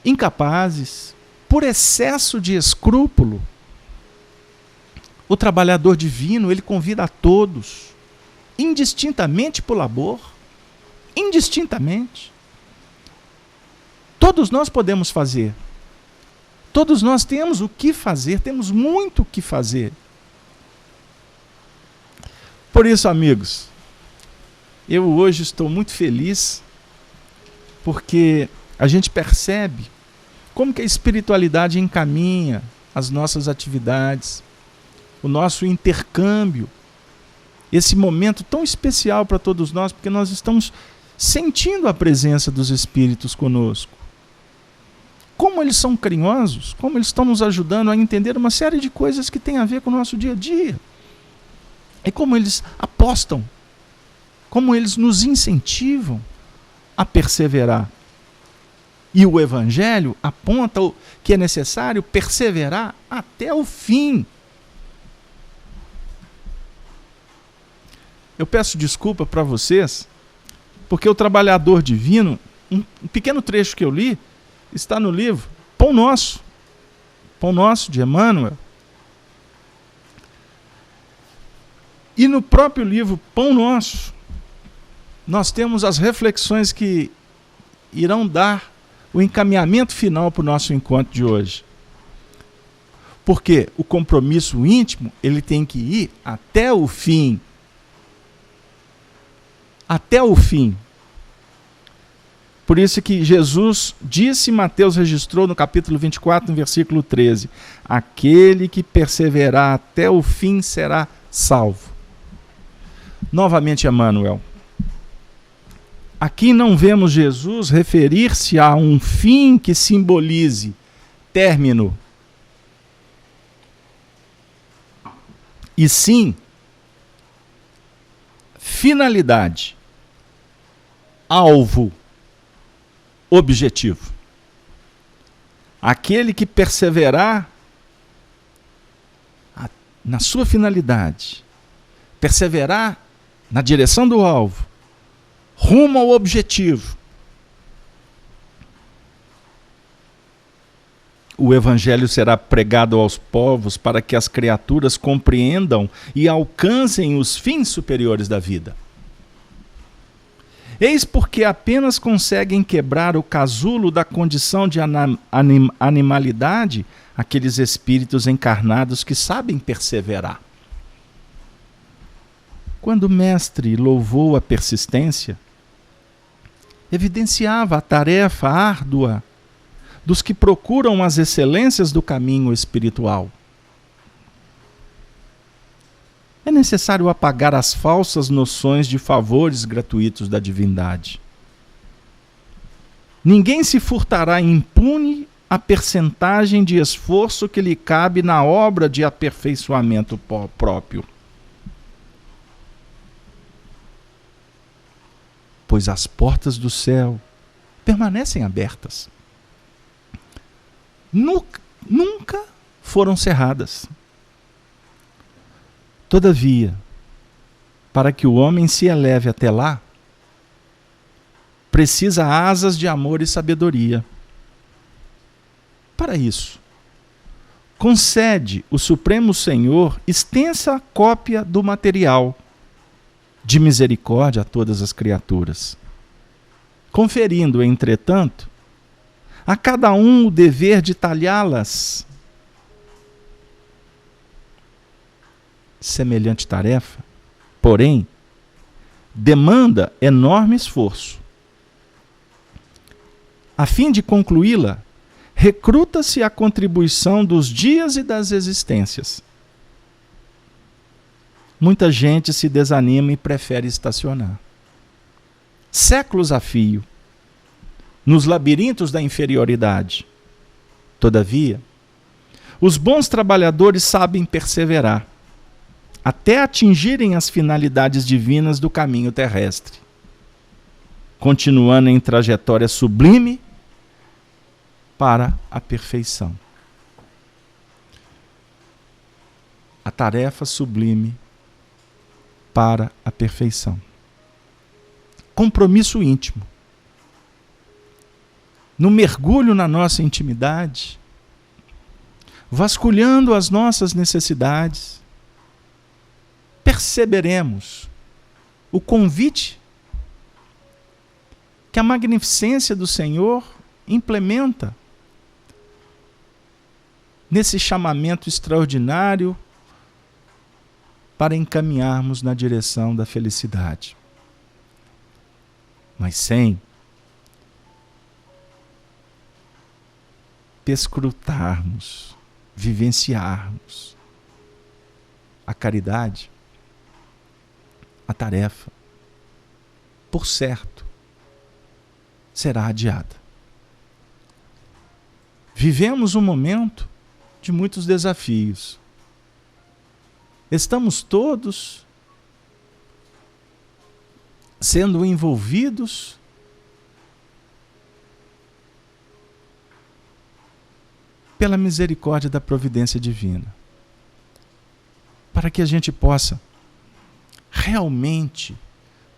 incapazes, por excesso de escrúpulo. O trabalhador divino, ele convida a todos, indistintamente por labor, indistintamente. Todos nós podemos fazer. Todos nós temos o que fazer, temos muito o que fazer. Por isso, amigos, eu hoje estou muito feliz, porque a gente percebe como que a espiritualidade encaminha as nossas atividades, o nosso intercâmbio, esse momento tão especial para todos nós, porque nós estamos sentindo a presença dos Espíritos conosco. Como eles são carinhosos, como eles estão nos ajudando a entender uma série de coisas que têm a ver com o nosso dia a dia. E como eles apostam, como eles nos incentivam a perseverar. E o Evangelho aponta que é necessário perseverar até o fim. Eu peço desculpa para vocês, porque o trabalhador divino, um pequeno trecho que eu li, está no livro Pão Nosso de Emmanuel. E no próprio livro Pão Nosso, nós temos as reflexões que irão dar o encaminhamento final para o nosso encontro de hoje. Porque o compromisso íntimo, ele tem que ir até o fim. Até o fim. Por isso que Jesus disse, Mateus registrou no capítulo 24, no versículo 13, aquele que perseverar até o fim será salvo. Novamente, Emmanuel. Aqui não vemos Jesus referir-se a um fim que simbolize término, e sim finalidade, alvo, objetivo. Aquele que perseverar na sua finalidade, perseverar na direção do alvo, rumo ao objetivo. O Evangelho será pregado aos povos para que as criaturas compreendam e alcancem os fins superiores da vida. Eis porque apenas conseguem quebrar o casulo da condição de animalidade aqueles espíritos encarnados que sabem perseverar. Quando o mestre louvou a persistência, evidenciava a tarefa árdua dos que procuram as excelências do caminho espiritual. É necessário apagar as falsas noções de favores gratuitos da divindade. Ninguém se furtará impune a percentagem de esforço que lhe cabe na obra de aperfeiçoamento próprio. Pois as portas do céu permanecem abertas. Nunca foram cerradas. Todavia, para que o homem se eleve até lá, precisa asas de amor e sabedoria. Para isso, concede o Supremo Senhor extensa cópia do material de misericórdia a todas as criaturas, conferindo, entretanto, a cada um o dever de talhá-las. Semelhante tarefa, porém, demanda enorme esforço. A fim de concluí-la, recruta-se a contribuição dos dias e das existências. Muita gente se desanima e prefere estacionar. Séculos a fio, nos labirintos da inferioridade. Todavia, os bons trabalhadores sabem perseverar, até atingirem as finalidades divinas do caminho terrestre, continuando em trajetória sublime para a perfeição. A tarefa sublime para a perfeição. Compromisso íntimo. No mergulho na nossa intimidade, vasculhando as nossas necessidades, perceberemos o convite que a magnificência do Senhor implementa nesse chamamento extraordinário para encaminharmos na direção da felicidade. Mas sem perscrutarmos, vivenciarmos a caridade, a tarefa, por certo, será adiada. Vivemos um momento de muitos desafios. Estamos todos sendo envolvidos pela misericórdia da providência divina, para que a gente possa realmente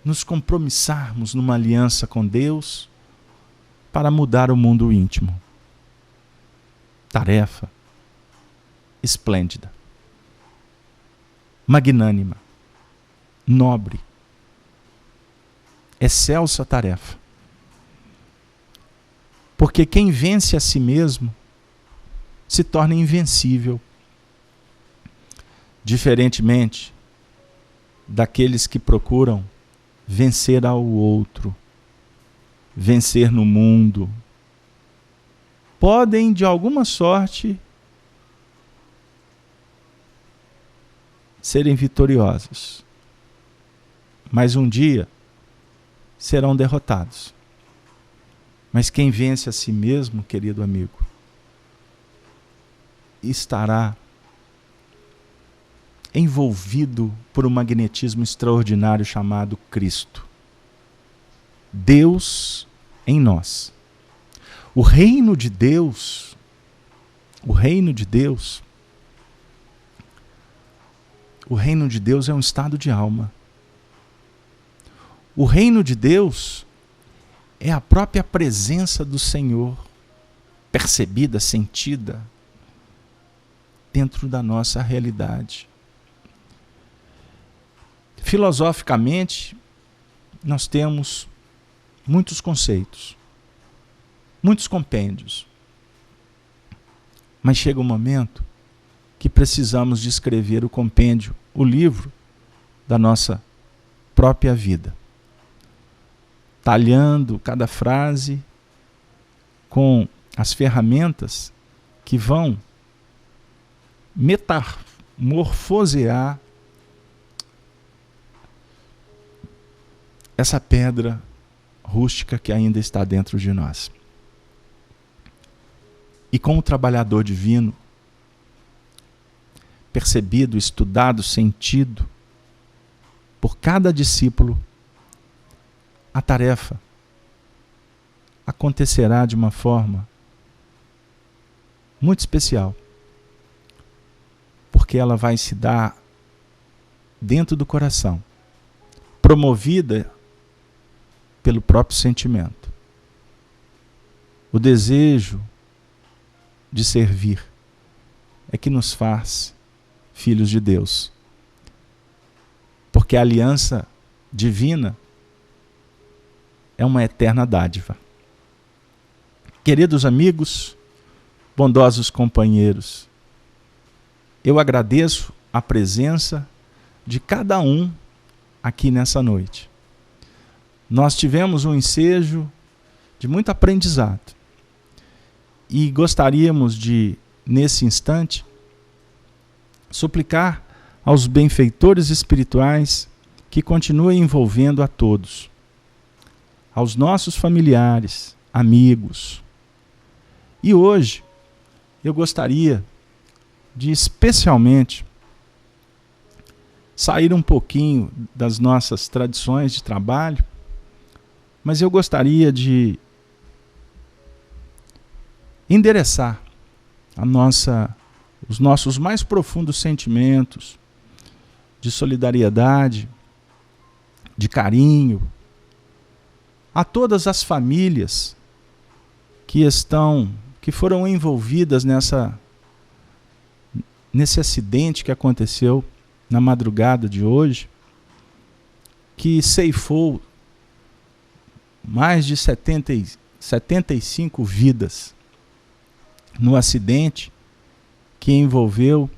nos compromissarmos numa aliança com Deus para mudar o mundo íntimo. Tarefa esplêndida, magnânima, nobre, excelsa tarefa. Porque quem vence a si mesmo se torna invencível, diferentemente daqueles que procuram vencer ao outro, vencer no mundo. Podem, de alguma sorte, serem vitoriosos, mas um dia serão derrotados. Mas quem vence a si mesmo, querido amigo, estará envolvido por um magnetismo extraordinário chamado Cristo. Deus em nós. O reino de Deus é um estado de alma. O reino de Deus é a própria presença do Senhor, percebida, sentida, dentro da nossa realidade. Filosoficamente, nós temos muitos conceitos, muitos compêndios. Mas chega um momento que precisamos de escrever o compêndio, o livro da nossa própria vida. Talhando cada frase com as ferramentas que vão metamorfosear essa pedra rústica que ainda está dentro de nós. E com o trabalhador divino, percebido, estudado, sentido por cada discípulo, a tarefa acontecerá de uma forma muito especial, porque ela vai se dar dentro do coração, promovida pelo próprio sentimento. O desejo de servir é que nos faz filhos de Deus. Porque a aliança divina é uma eterna dádiva. Queridos amigos, bondosos companheiros, eu agradeço a presença de cada um aqui nessa noite. Nós tivemos um ensejo de muito aprendizado e gostaríamos de, nesse instante, suplicar aos benfeitores espirituais que continuem envolvendo a todos, aos nossos familiares, amigos. E hoje eu gostaria de especialmente sair um pouquinho das nossas tradições de trabalho, mas eu gostaria de endereçar os nossos mais profundos sentimentos de solidariedade, de carinho, a todas as famílias que foram envolvidas nesse acidente que aconteceu na madrugada de hoje, que ceifou mais de 75 vidas no acidente que envolveu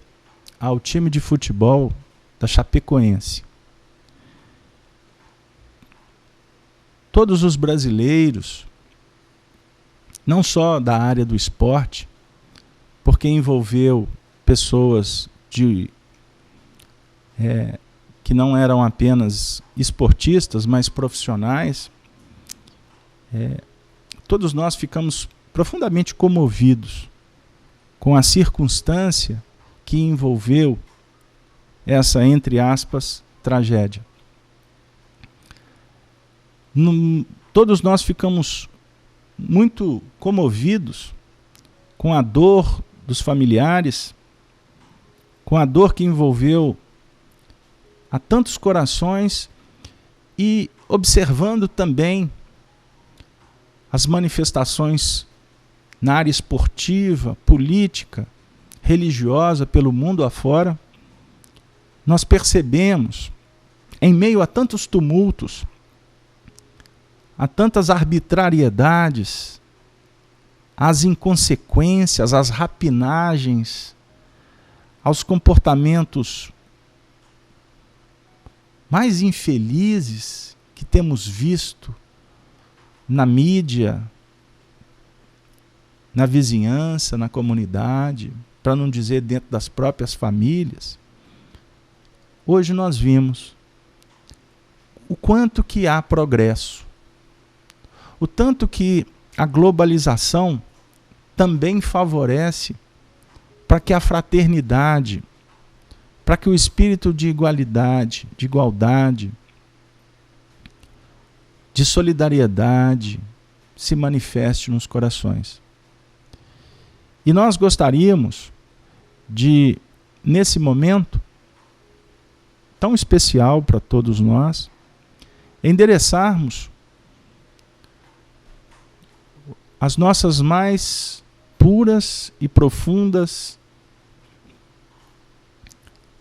ao time de futebol da Chapecoense. Todos os brasileiros, não só da área do esporte, porque envolveu pessoas de que não eram apenas esportistas, mas profissionais, todos nós ficamos profundamente comovidos com a circunstância que envolveu essa, entre aspas, tragédia. Todos nós ficamos muito comovidos com a dor dos familiares, com a dor que envolveu a tantos corações e observando também as manifestações na área esportiva, política, religiosa pelo mundo afora. Nós percebemos, em meio a tantos tumultos, a tantas arbitrariedades, às inconsequências, às rapinagens, aos comportamentos mais infelizes que temos visto na mídia, na vizinhança, na comunidade, para não dizer dentro das próprias famílias. Hoje nós vimos o quanto que há progresso, o tanto que a globalização também favorece para que a fraternidade, para que o espírito de igualdade, de solidariedade se manifeste nos corações. E nós gostaríamos de, nesse momento tão especial para todos nós, endereçarmos as nossas mais puras e profundas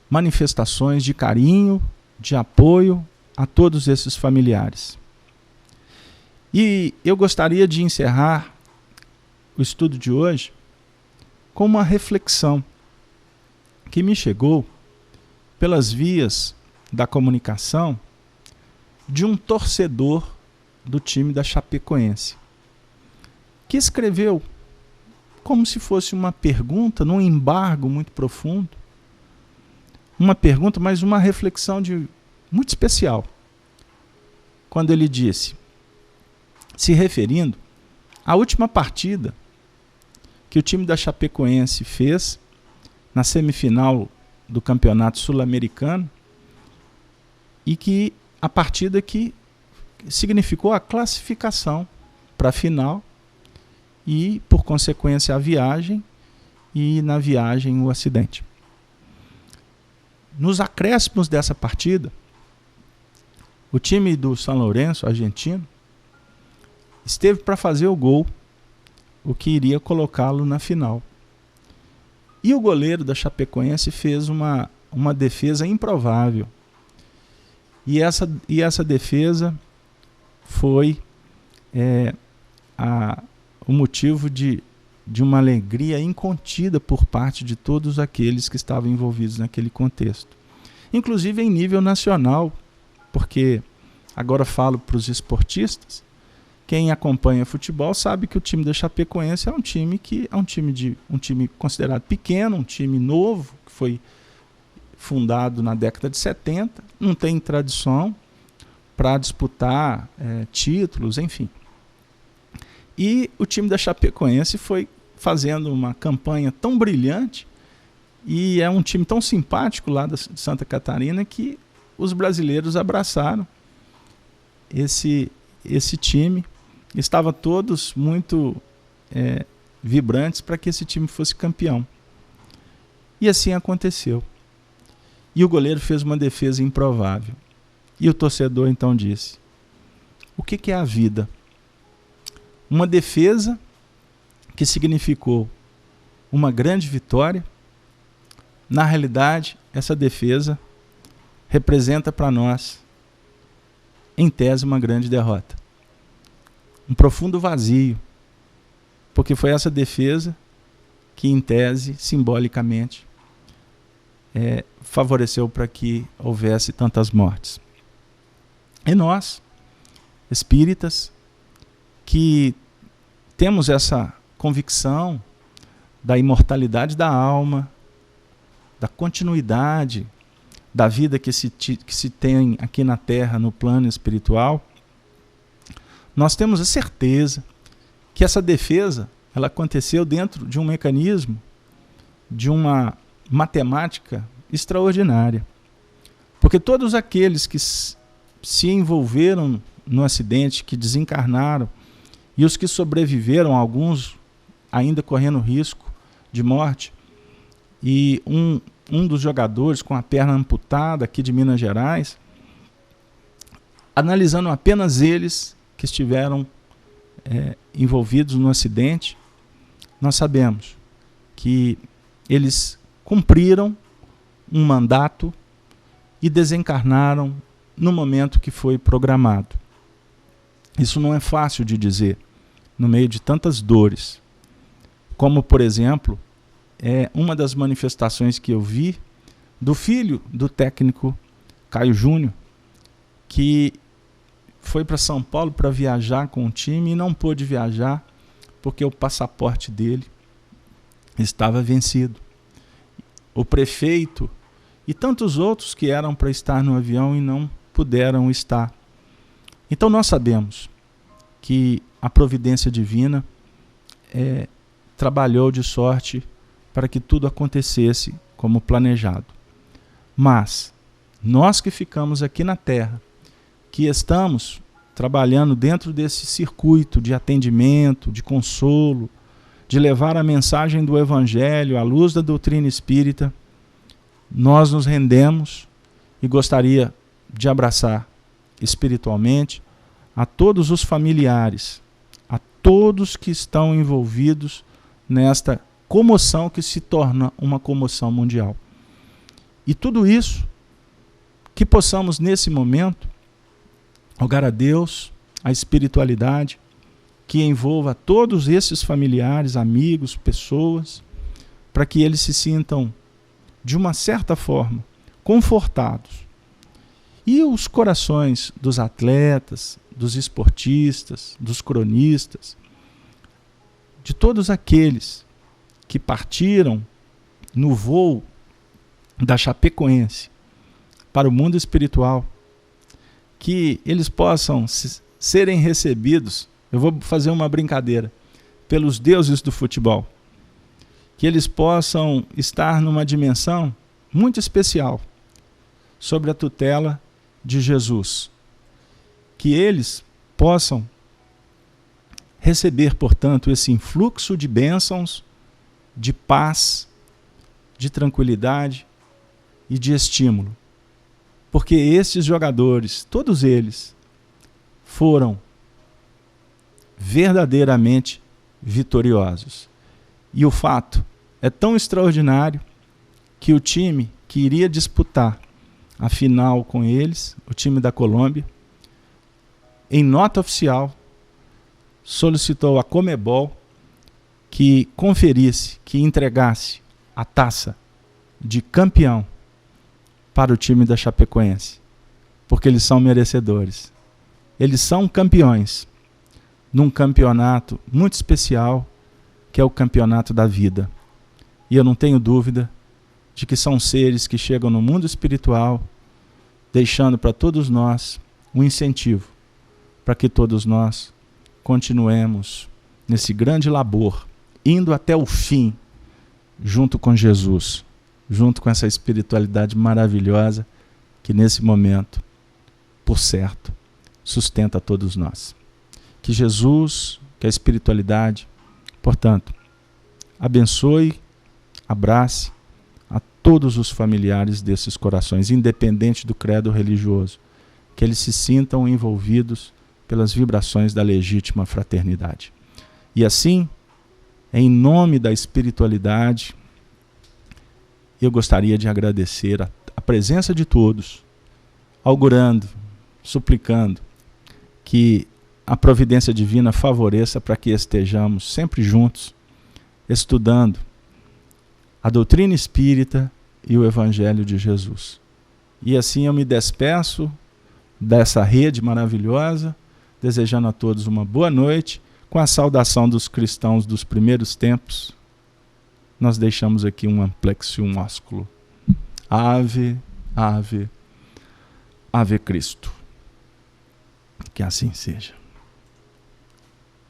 manifestações de carinho, de apoio a todos esses familiares. E eu gostaria de encerrar o estudo de hoje com uma reflexão que me chegou pelas vias da comunicação de um torcedor do time da Chapecoense, que escreveu como se fosse uma pergunta, num embargo muito profundo, uma pergunta, mas uma reflexão muito especial, quando ele disse, se referindo à última partida que o time da Chapecoense fez na semifinal do Campeonato Sul-Americano, e que a partida que significou a classificação para a final e, por consequência, a viagem, e na viagem o acidente. Nos acréscimos dessa partida, o time do São Lourenço, argentino, esteve para fazer o gol, o que iria colocá-lo na final. E o goleiro da Chapecoense fez uma defesa improvável. E essa defesa foi o motivo de uma alegria incontida por parte de todos aqueles que estavam envolvidos naquele contexto. Inclusive em nível nacional, porque agora falo para os esportistas, quem acompanha futebol sabe que o time da Chapecoense é um time um time considerado pequeno, um time novo, que foi fundado na década de 70, não tem tradição para disputar títulos, enfim. E o time da Chapecoense foi fazendo uma campanha tão brilhante, e é um time tão simpático lá de Santa Catarina, que os brasileiros abraçaram esse time. Estavam todos muito vibrantes para que esse time fosse campeão. E assim aconteceu. E o goleiro fez uma defesa improvável. E o torcedor então disse, o que é a vida? Uma defesa que significou uma grande vitória. Na realidade, essa defesa representa para nós, em tese, uma grande derrota. Um profundo vazio, porque foi essa defesa que, em tese, simbolicamente, favoreceu para que houvesse tantas mortes. E nós, espíritas, que temos essa convicção da imortalidade da alma, da continuidade da vida que se tem aqui na Terra, no plano espiritual, nós temos a certeza que essa defesa ela aconteceu dentro de um mecanismo, de uma matemática extraordinária. Porque todos aqueles que se envolveram no acidente, que desencarnaram, e os que sobreviveram, alguns ainda correndo risco de morte, e um dos jogadores com a perna amputada aqui de Minas Gerais, analisando apenas eles que estiveram envolvidos no acidente, nós sabemos que eles cumpriram um mandato e desencarnaram no momento que foi programado. Isso não é fácil de dizer, no meio de tantas dores. Como, por exemplo, uma das manifestações que eu vi do filho do técnico Caio Júnior, que foi para São Paulo para viajar com o time e não pôde viajar porque o passaporte dele estava vencido. O prefeito e tantos outros que eram para estar no avião e não puderam estar. Então nós sabemos que a providência divina trabalhou de sorte para que tudo acontecesse como planejado. Mas nós que ficamos aqui na Terra, que estamos trabalhando dentro desse circuito de atendimento, de consolo, de levar a mensagem do Evangelho à luz da doutrina espírita, nós nos rendemos e gostaria de abraçar espiritualmente a todos os familiares, a todos que estão envolvidos nesta comoção que se torna uma comoção mundial. E tudo isso, que possamos nesse momento rogar a Deus, a espiritualidade, que envolva todos esses familiares, amigos, pessoas, para que eles se sintam, de uma certa forma, confortados. E os corações dos atletas, dos esportistas, dos cronistas, de todos aqueles que partiram no voo da Chapecoense para o mundo espiritual, que eles possam serem recebidos, eu vou fazer uma brincadeira, pelos deuses do futebol, que eles possam estar numa dimensão muito especial, sob a tutela de Jesus, que eles possam receber, portanto, esse influxo de bênçãos, de paz, de tranquilidade e de estímulo. Porque esses jogadores, todos eles, foram verdadeiramente vitoriosos. E o fato é tão extraordinário que o time que iria disputar a final com eles, o time da Colômbia, em nota oficial, solicitou à Conmebol que conferisse, que entregasse a taça de campeão para o time da Chapecoense, porque eles são merecedores. Eles são campeões num campeonato muito especial, que é o campeonato da vida. E eu não tenho dúvida de que são seres que chegam no mundo espiritual, deixando para todos nós um incentivo, para que todos nós continuemos nesse grande labor, indo até o fim, junto com Jesus, junto com essa espiritualidade maravilhosa que nesse momento, por certo, sustenta todos nós. Que Jesus, que a espiritualidade, portanto, abençoe, abrace a todos os familiares desses corações, independente do credo religioso, que eles se sintam envolvidos pelas vibrações da legítima fraternidade. E assim, em nome da espiritualidade, eu gostaria de agradecer a presença de todos, augurando, suplicando que a providência divina favoreça para que estejamos sempre juntos, estudando a doutrina espírita e o Evangelho de Jesus. E assim eu me despeço dessa rede maravilhosa, desejando a todos uma boa noite, com a saudação dos cristãos dos primeiros tempos. Nós deixamos aqui um amplexio, um ósculo. Ave Ave, Ave Cristo. Que assim seja.